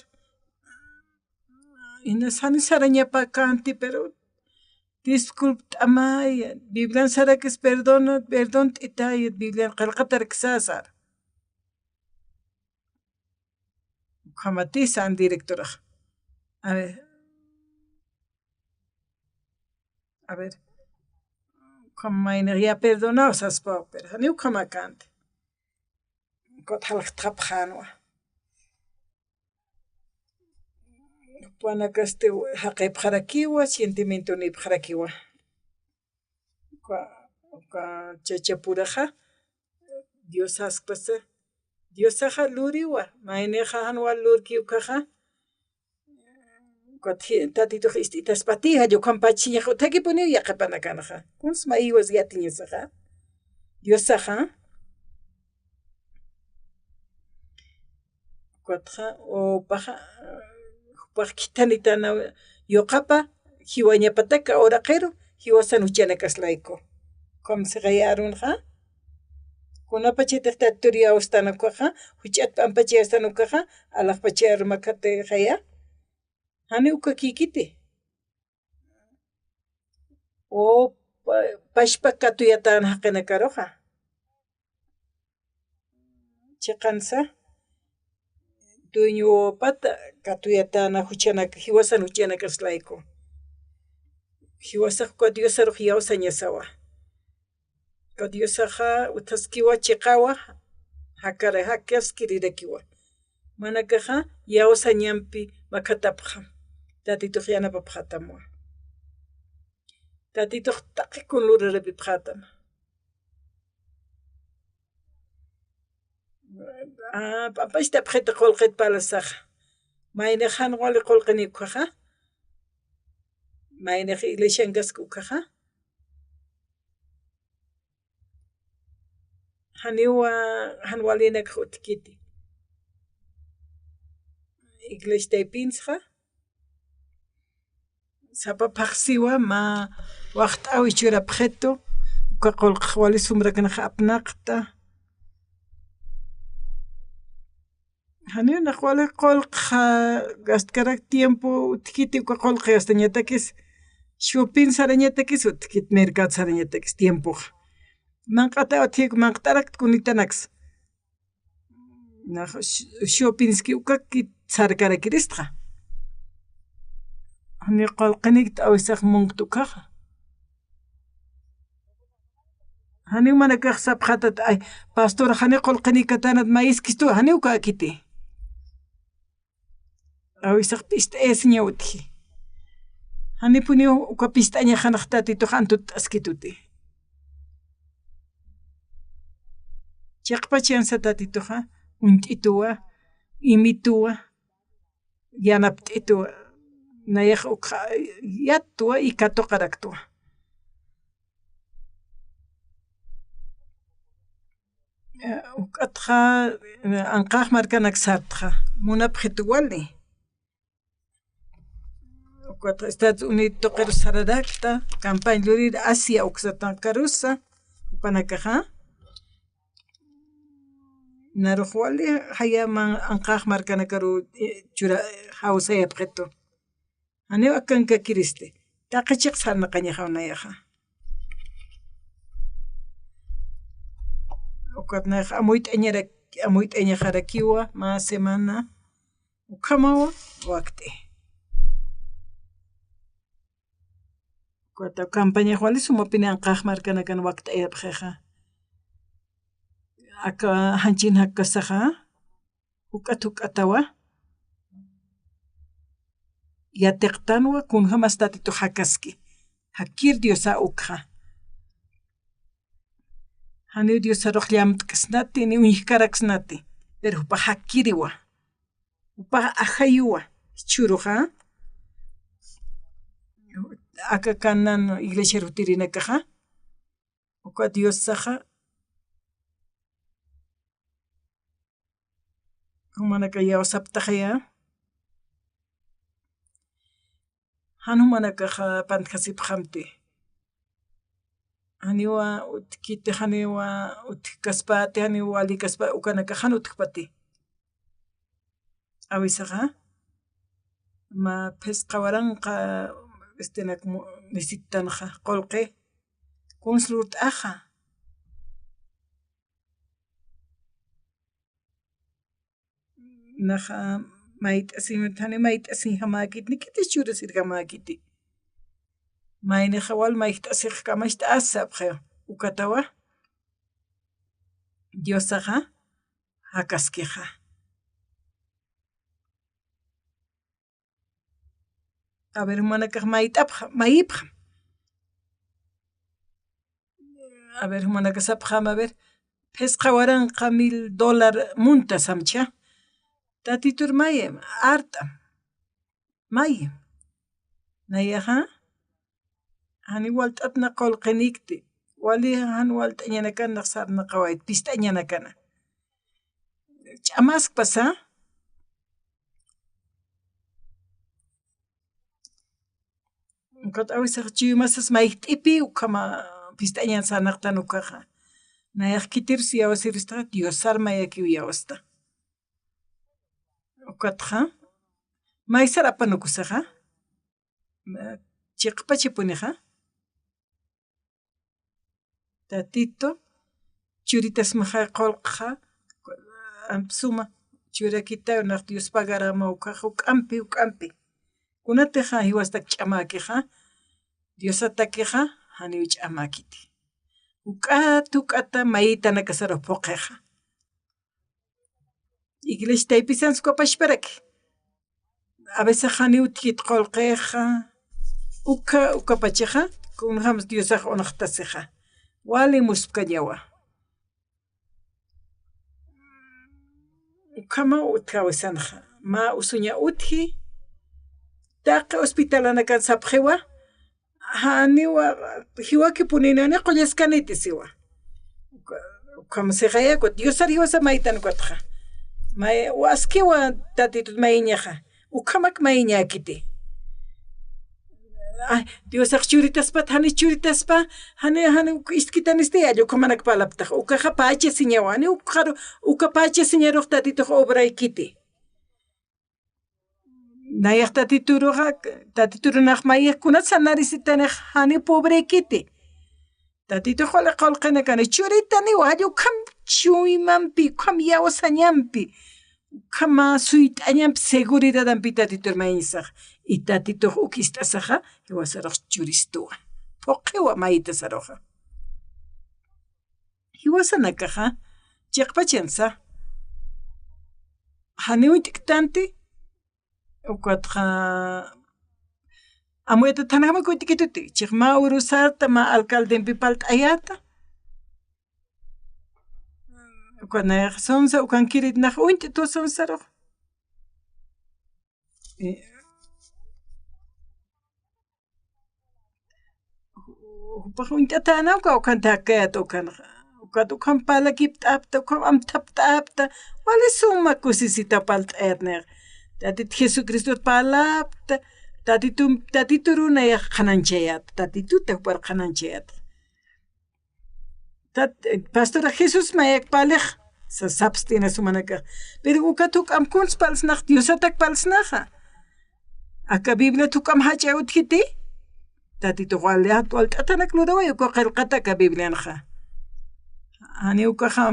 inasani sarañapa kanti pero disculpe amaya Biblia sarakis perdón itayet Biblia qalqatark sasar. Kamatisan directora. A ver. Como ya perdonado saspa pero haniu kamakante. Kotja tapjanwa. Panakaste haqip harakiwa sentimiento ni harakiwa ka chachapuraja Dios aspasa Dios saja luriwa mayneja hanwa lurki ukaja tatito istitas patija yo kampachiña taki puni yaqapanakanaja kuns maiwas yatiñasaja Dios saja kwatja o paja pakkitanitana yoqapa hiwañapataka oraqero hiwasan uchanakaslaiko como se gayarunja kunapa chaytiqta turiawastanakuqa huch'atpa ampachayastanakuqa alaqpachayar makate qaya hani ukakikiti o pashpa katuyatana haqina karuqa chiqansa dueño pata katuyatana huchanaka hiwasan huchanakaslayku hiwasaqqa Diosaruq yawsañasawa Diosaqa utaskiwa chiqawa hakara hakaskirirakiwa manakaja yawsañanpi makatapqa tatituq yanapapaq hatamuwan tatituq taqiqun lurarapipaq hatamun papashta qheta qullqita palasaqa maynej hanwali qullqinikuqa maynej iglesiankasqa ukaqa haniwa hanwalinakaq utkiti iglesitaypinsqa sapapaqsiwa ma waqt'awi churapqhetu uka qullqaq wali sumrakanaqa apnaqta hanunaq wali qullqaq gastkarak tiempo utkiti uka qullqi hasta ñatakis shupin-sarañatakis utkiti mercado-sarañatakis tiempoqa manqata uthiyuq manqataraq kunitanakas shupinski ukaki sarkarakirisqa hani qullqinikita awisaq munqta ukaqa hani mana kaq sapqatata ay pastora hani qullqinikatana maízkistu hani ukakiti awisaq p'ista esiña utji hani puni uka p'ist'aña hanaq tatituqa antut t'askituti chaqpachiansa tatituqa unt'ituwa imituwa yanap t'ituwa nayaq uqa yatuwa y katuqaraktuwa uk'ataqa anqaq markanaqa sartaqa munapqhitu wali uk'ataqa Estados Unidos tuqiru sararakta campaña lurira Asia uksata karusa upanakaqa naruq wali hayaman anqaq markana karu chura hawsayapqhitu haniwa kankakiriste taqichiq sarnaqaña hawnayaqa ukatnaqa amuyt'añaqarakiwa ma semana ukamawa waqt'i ukata campaña wali sumapini anqaq markana kan waqt'ayapqiqa aka hanchina kasaqa uk'ata uk'atawa yatiqtanwa kunha mas tatito hakaski hakir Diosa ukqa hani Diosaruq llamta kasnati ni uñijkarakasnati pero upa hakiriwa upa ajayuwa churuqa aka kanan iglesia rutirinakaqa uka Diosaqa manaka yawsaptaqaya hanumanakaqa pantkasipaq hampi haniwa utkiti haniwa utkaspati haniwa wali kaspa ukanaka han utkpati awisaqa ma phisqa waranqa necesitanaqa qullqi consul t'aqa naqa mayt'asimanta hani mayt'asin hamakit nikiti churasirqa hamakiti mayniqa walmayta t'asiq kamashta asapqa ukatawa Diosaqa hakaskiqa A ver, humanakaq mayipqa. A ver, humanakasapqa, a ver, pesqa waranqa $1000 munta samcha. Tatitur mayem, harta. Mayem. Nayaja, hani walt'atna qolqinikti. Wali han walt'añana kana sarna qawayt, pist'añana kana. Ch'amaspasa, Qat awisaq chiwimasas mayqt'ipi uqama pist'añana sanaqta nuqaqa. Nayaq kitirus yawasiristaqa Dios armayakiw yawasta. Uqatqa, maysara apanukusaqa, chiqpachi puniqa, tatito, churitas maja qolqa, suma, churakitaw naq Dios pagarama uqaqa uk'ampi. Kunatiqa hiwasta ch'amakiqa, Dios atakiqa, haniwi ch'amakiti. Uk'ata mayitana kasaruq puqiqa. Iglesia taypisan sukapashparaki. A veces haniwi tikit qolqiqa, uka pachiqa, kunhamas Diosaqa unaqtasiqa. Wali muspkallawa. Ukama utkawisanaqa, ma usuña utki, taqa hospitalana kan sapqiwa, haniwa hiwaki puninani qullaskaniti siwa. Ukama siqayaku, Diosar hiwasa maytana kuatqa. Waskiwa tatitut mayñaqa, ukamak mayñakiti. Ay, Diosaq churitaspa, hani churitaspa, hani iskitanistia alluqa manak palaptaqa. Ukaqa pacha siñawan, uka pacha siñaruq tatituq obraykiti. Nayaq tatiturunaq mayaqkunata sanarisitaniq hani pobreykiti. Tatituq wala qolqina kani, churita niwa allukam chuymanpi, ukam yawasañanpi, ukama suyt'añanpi seguridadanpi tatitur mayñisaq. Y tatituq ukistasaqa hiwasaruq churistuwan. Puqiwa mayita saruqa. Hiwasanakaqa, chiqpachansa, haniwi tiktanti, uqatqa amuyta thanakama kuytikituti, chiq Mauro Sarta ma alcaldempi palt'ayata. Uqanayaq sonsa uqankirit naq uynti tusunsaruq. Upaq unt'ata anawqa uqanta hakayata uqanaqa. Uqan palakipt'apta, uqan amthapt'apta, wali suma kusisita palt'ayat niq. Tatito Jesucristo palapta, tatito runayaq qananchayata, tatituta upar qananchayata. Pastora Jesus mayak paliq, sasapas tina sumanaka. Pero uqata uq'amkunas palsnaq, Diosatak palsnaqa. Aka Biblia tuk'am hach'ay utkiti, tatito walt'atanak luraway uqa qillqataka Biblianaqa. Hani uqaqa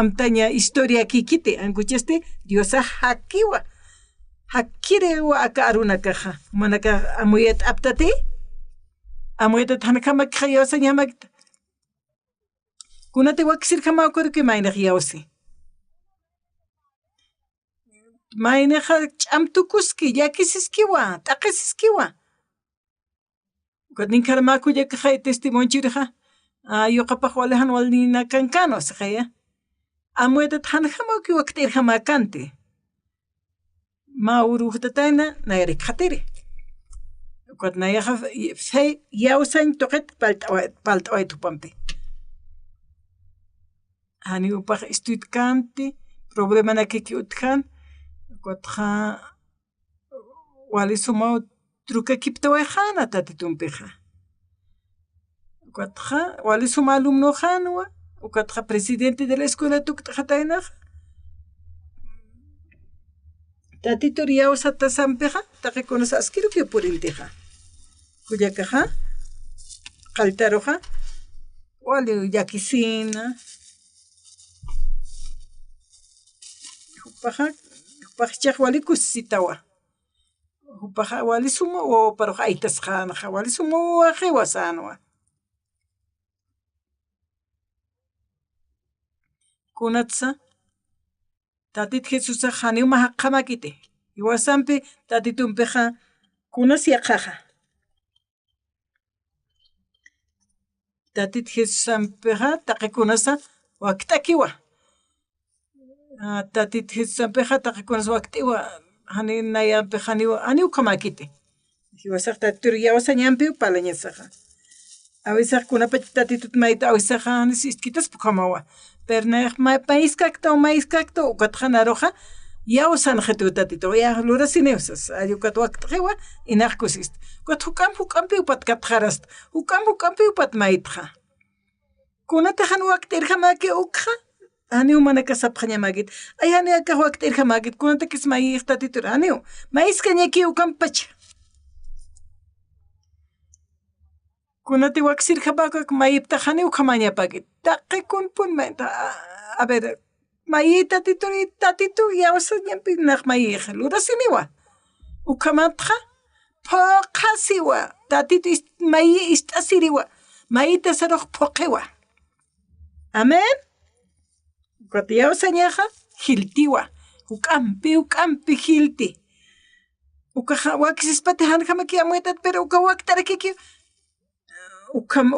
amtaña historia kikiti, ankuchaste Diosa hakiwa. Hakirewa aka arunakaqa, manaka amuyat aptati, amuyata thanakama khayawasa ñamakta. Kunati wakisirkama ukuruki maynaq yawsi. Maynaqa ch'amtukuski, llakisiskiwa, t'aqisiskiwa. Ninkarmakullaka hay testimonio chiriqa, yuqapaq walihan walnina kankano siqaya. Amuyata thanakama uki wakt'irkama kanti. Mauro uhtataina nayari khatiri. Uqat nayaqa fey yawsan tuqit palt'away tupampi. Hani upaq estuit kanti, problema nakiki utkan, uqatqa wali sumaw truka kiptawayqana tatitumpiqa. Uqatqa wali suma alumno qanwa, uqatqa presidente de la escuela tuktaqataynaq. Tatitur yawsata sampiqa, taqikunasa askirupi purintiqa. Kullakaqa, qaltaruqa, wali llakisina, upaqchaq wali kusisitawa. Upaqa wali suma wawaparuq aytasqanaqa, wali suma waqiwa sanwa. Kunatsa, Tatito Jesusaqa haniwma haqamakiti. Iwasanpi tatitumpiqa kunas yaqaqa tatit Jesusampiqa taqikunasa waktakiwa tatit Jesusampiqa taqikunasa waktiwa haninayanpi haniw kamakiti hiwasaq tatitur yawasa ñanpi palañasaqa awisaq kunapa tatitut mayta awisaqa hanis iskitas pukamawa pero maíz cacto ukata naroja yawsan jetu tatito ya lurasineusas ayukat waqtqiwa inaqkusis kat hukam upat katqarast hukam upat maytqa kunata han waqtirqa maki ukqa aniw mana kasapqañamagit ay hani aka waqtirqa magit kunata kis mayiq tatitur aniw maíz kañaki ukampacha kunati waqsirqa bakak mayipta haniw qamañapagit taqikun manta a ver mayi tatitu yawsa ñanpi naq mayiq lurasiniwa ukamantqa phoqasiwa tatitu mayi ist'asiriwa mayita saruq phoqiwa amen ukata yawsa ñaqa hiltiwa uk'ampi hilti ukaqa wakisispati hanqamaki amuytat pero uka waqtarakiki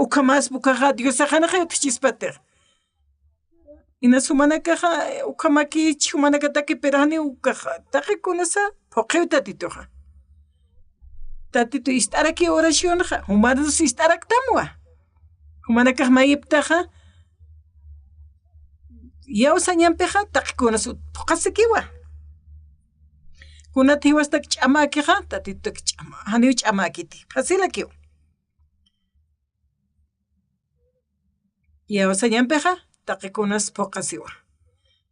ukamas bukaqa Diosaqanaqa yutqchispatiq ina sumanakaqa ukamakichik humanakataki pero hani ukaqa taqikunasa phoqiw tatituqa tatitu ist'araki oracionqa humanos ist'araktamwa humanakaq mayiptaqa yawsa ñanpiqa taqikunas phoqasikiwa kunata hiwastaki ch'amakiqa tatituta haniw ch'amakiti phasilakiw yawsa ñanpiqa taqikunas phoqasiwa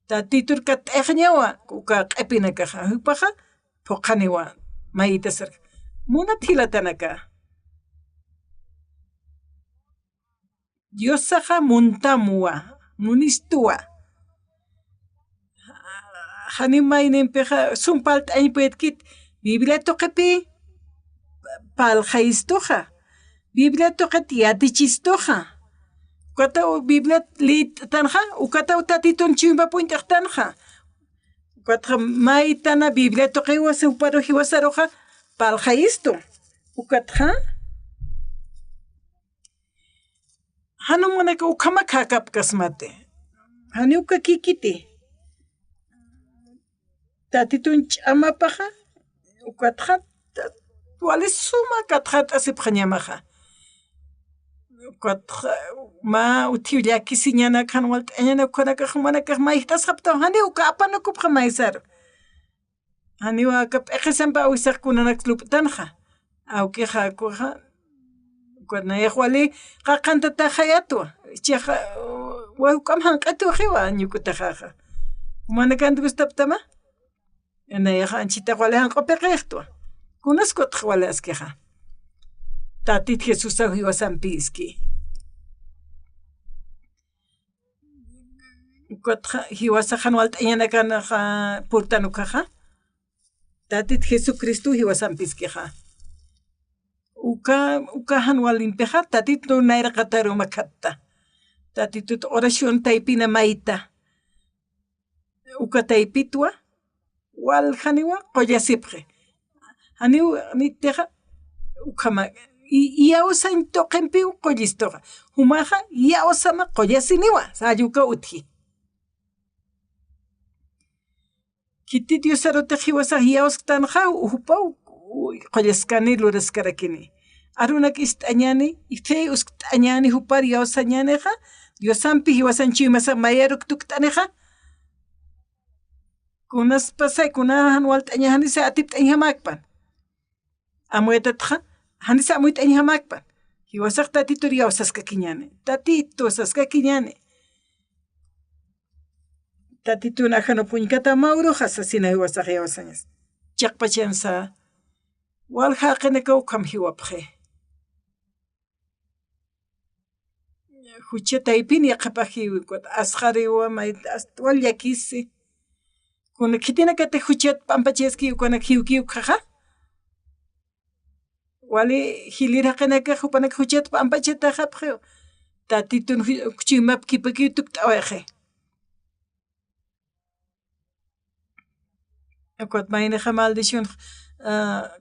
tatitur kat'eqñawa uka q'ipinakaqa hukpaqa phoqaniwa mayita sarqa munat hilatanaka Diosaqa muntamuwa munistuwa hani mayninpiqa sumpal t'añpuytkit Biblia tuqipi palqayistuqa Biblia tuqit yatichistuqa ukata Biblia li'tanja ukata tatitun chimba puntaqtanja ukata maytana Biblia tuqiwa suparo hiwasaruqa palqayistu ukatqa hanumanaka ukamaka kapkasmate hani uka kikiti tatitun ch'amapaqa ukatqa wali suma katqa t'asipqañamaqa ukatqa ma utiw llakisi ñana kanwal t'añanakunakaq humanakaq maytas haptaw hani uka apanakupqa maysaru haniwa aka p'eqisanpa awisaqkunanak lup'tanja awkiqa akuqa ukanayaq wali qaqanta taqayatwa ichaqa wawqam hanq'atuwa qiwa ñukutaqa humanakantu gustaptama nayaq anchitaq wali hanq'upiqiqtwa kunaskutaq wali askiqa tatit Jesusaq hiwasanpi iski ukatqa hiwasaq hanwal t'añanakanaqa purtanukaqa tatit Jesucristo hiwasanpi iskiqa uka hanwalinpiqa tatit tunayraqata rumakatta tatitut oración taypina mayta uka taypitwa waljaniwa qollasipqi haniw nittiqa ukama yawsan toqinpi qollistuqa humaqa yawsama qollasiniwa sayuka utji kiti Diosarutaq hiwasaq yawsqtanja uhupaw qollaskani luraskarakini arunak ist'añani fe usqt'añani hupar yawsañaniqa Diosampi hiwasanchimasa mayaruk tukt'aniqa kunas pasay kunaqa hanwal t'aña hanisa atip t'aña hamakpan amuytatqa hanisa amuy t'aña hamakpan hiwasaq tatitur yawsaskakiñani tatitusaskakiñani tatituna hanu puñkata mawruqa sasina hiwasaq yawsañas chaqpachansa wal haqinaka ukham hiwapqi hucha taypini yaqapaji asqariwa mayta wal llakisi kuna kitinakata huchat pampachaski ukana hiwki ukhaqa wali hiliraqinaka hupanaka huchat pampachata hapqi tatitun chimap kipaki tukt'awaqi Ukot mayneja maldición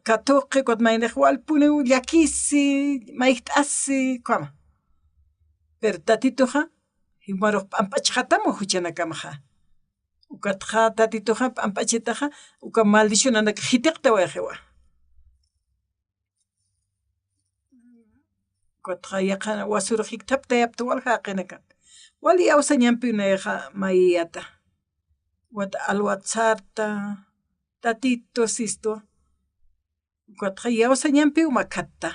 katuqi ukot mayneja walpuni llakisi mayt'asi kama. Pero tatituja himaruq p'ampachqatamu huchanakamaja. Ukatja tatituja p'ampachitaja uka maldición anaka hitiqta wajewa. Ukatja yaqa wasuruq hiktapta yapta walja qinakan. Wali awsa ñampi unayaja mayata. Wata alwatsarta tatito sisto. Ukatja yawsa ñampi umakatta.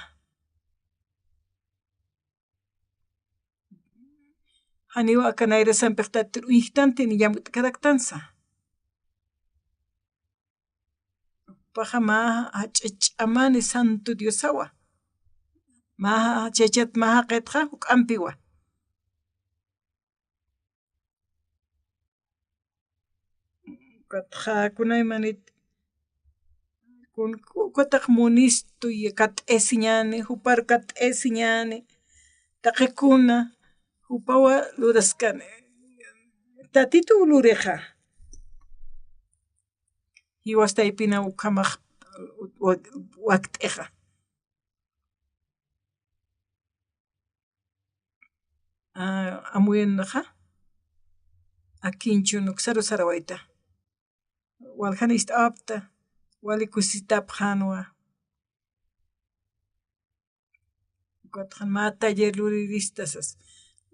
Haniwa akanayra sampiqta ihtanti ni yamut kadaktansa. Paja maha hach'amani santo Diosawa. Maha chachat maha qetqa huk'ampiwa. Katja kunaymanit kun kutaq munistu kat'esi ñani hupar kat'esi ñani taqikuna hupawa luraskani tatito luriqa hiwastaypina ukhamaq wakt'iqa amuyanaqa akinchu nuqsaru sarawayta waljani ist'apta wali kusitapqanwa ukatqa ma taller luriristasas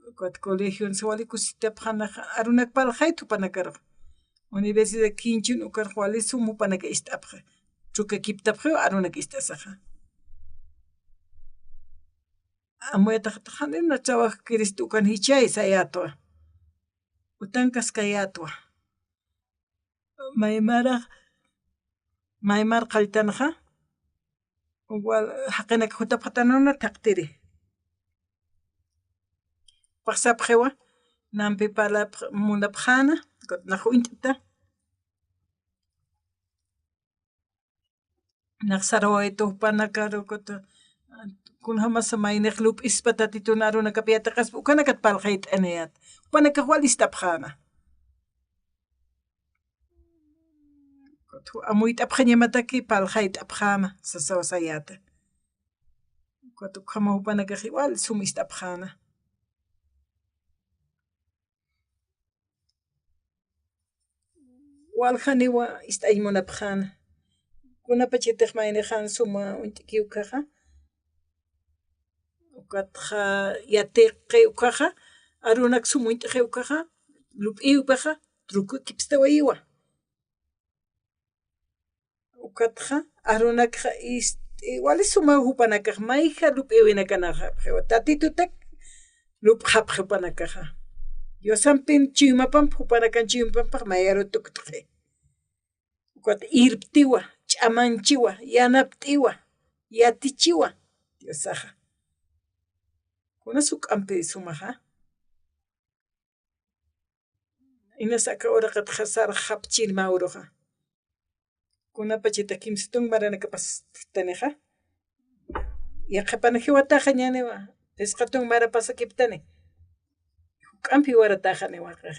ukat colegio wali kusitapqanaqa arunak palqayta upanakaraq universidad kinchu nukaraq wali sumu upanaka ist'apqa chuka kiptapqa arunak istasaqa amuyataqa hanina trabajo quiristo ukan hichay sayatwa utankas kayatwa maymar qalltanaqa igual haqinaka hutapqatanuna taqtiri paqsapqiwa nampi munapqana naq wint'ita naq sarawayta upanaka rukuta kunhamasa mayniq lup'ispa tatituna arunaka piyataqaspa ukanaka palqayta t'anayata upanaka wali istapqana amuyt'apqa ñamataki palqayta t'apqama sasawa sayata kutu ukhaman upanaka wali sumu istapqana waljaniwa ist'ay munapqana kunapa chaytaq maynijan suma wint'iki ukaqa ukatqa yatiqi ukaqa arunak sumu wint'iki ukaqa lup'ipiqa truku kipstawayiwa ukatqa arunakqa wali suma upanakaq mayja lup'i winakanaqa tatitutak lup'hapqa upanakaqa Diosanpin chiymapanpaq upanakan chiymapanpaq mayaro tuktqi ukat irptiwa ch'amanchiwa yanapt'iwa yatichiwa Diosaqa kuna suk'ampi sumaqa inas aka uraqatqa saraq hapchiri mawruqa kunapa chayta kimsa tunmaranakapastaniqa yaqapana hiwataqa ñaniwa pisqa tunmara pasakiptani huk'ampi warataqa niwarqa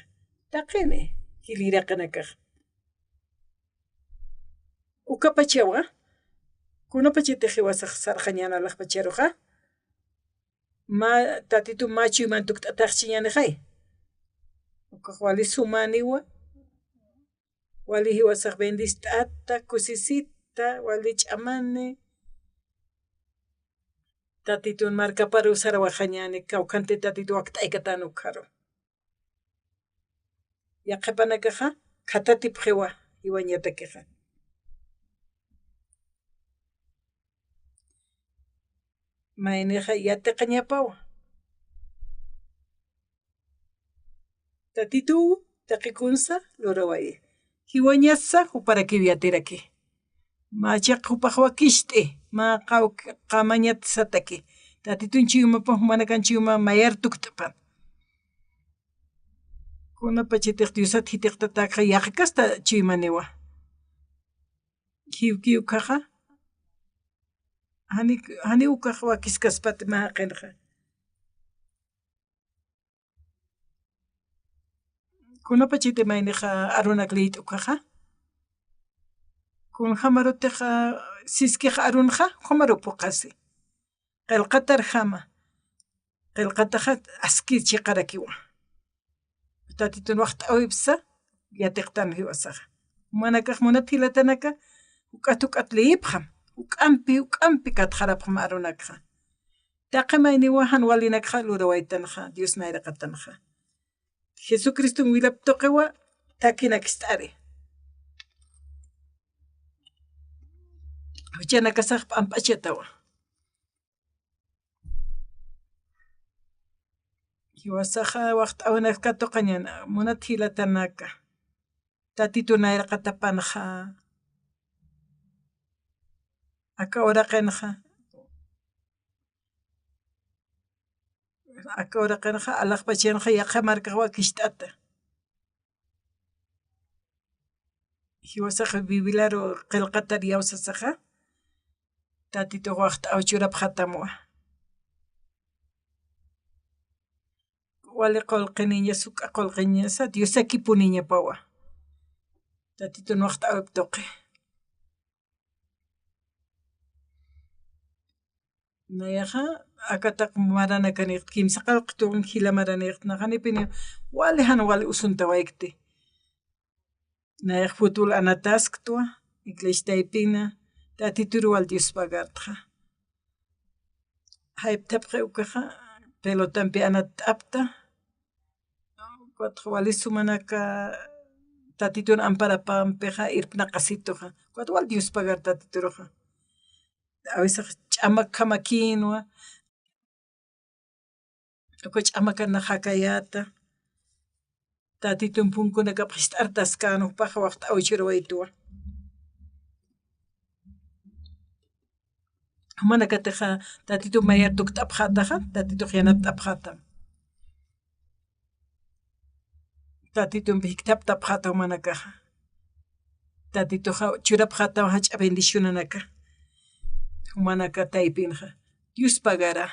taqini hiliraqanakaq ukapachawa kunapa chayta hiwasaq sarqa ñanalaqpa charuqa tatitu machuyman tukt'ataqchi ñaniqay ukaq wali sumaniwa wali hiwasaq bendist'ata kusisita wali ch'amani tatitun markaparu sarawaqqa ñani kawqanti tatitu wakt'aykatana ukharu yaqapanakaqa khatatip hiwa hiwañatakiqa mayniqa yatiqa ñapawa tatitu taqikunsa luraway hiwañasa huparakiw yatiraki machaqa hupaq wakisht'i ma qamañata sataki tatitun chiyumapan mana kan chiyuma mayar tukt'apan kunapa chaytiq Diosata hitiqtataqa yaqa kasta chiymaniwa hiwki ukaqa hani ukaq wakiskaspata maqinqa kunapa chayta mayniqa arunak liyta ukaqa kun hamaruteqa siskiqa arunqa humarupuqasi qillqatar hama qillqataqa askirchiqarakiwan tatitun waqt awipsa yatiqtan hiwasaqa mana kaq munat hilatanaka uk'at liyipqam uk'ampi katqarapaq arunakqa taqamayniwahan walinakqa lurawaytanqa Dios nayraqatanqa Jesucristo wilaptuqiwa takinakist'ari huchanakasaqpa amp'achatawa hiwasaqa waqt awnakatuqa ñana munat hilatanaka tatitu nayraqatapanqa akawraqinqa alaqpachinqa yaqamarqawa kisht'ata hiwasaqa bibilaro qillqatar yawsasaqa tatitu waqt awchurapaq hatamuwa wali qullqiniña suk'a qullqiñasa Diosakipuniñapawa tatitun waqt awiptuqi nayaqa akataq marana kaniq kimsa qallqituwan hilamaraniq naqanipini wali usunta waykti nayaq futbol anatasktuwa iglesitaypina tatituru wal Dios pagartqa hayptapqa ukaqa pelotampi anata apta wali sumanaka tatitun amparapampiqa irpnaqasituqa kuat wal Dios pagar tatituruqa a veces ch'amaka makinwa uka ch'amakana hakayata tatitun punkunakapaq hisht'artas kanukpaq waqt awchurawaytuwa mana katiqa tatitun mayartuk t'apqataqa tatituq yanap t'apqata tatitun hiktap t'apqata mana kaqa tatituqa churapaq hatawa hach'a bendicionanaka manaka taypinqa Dios pagara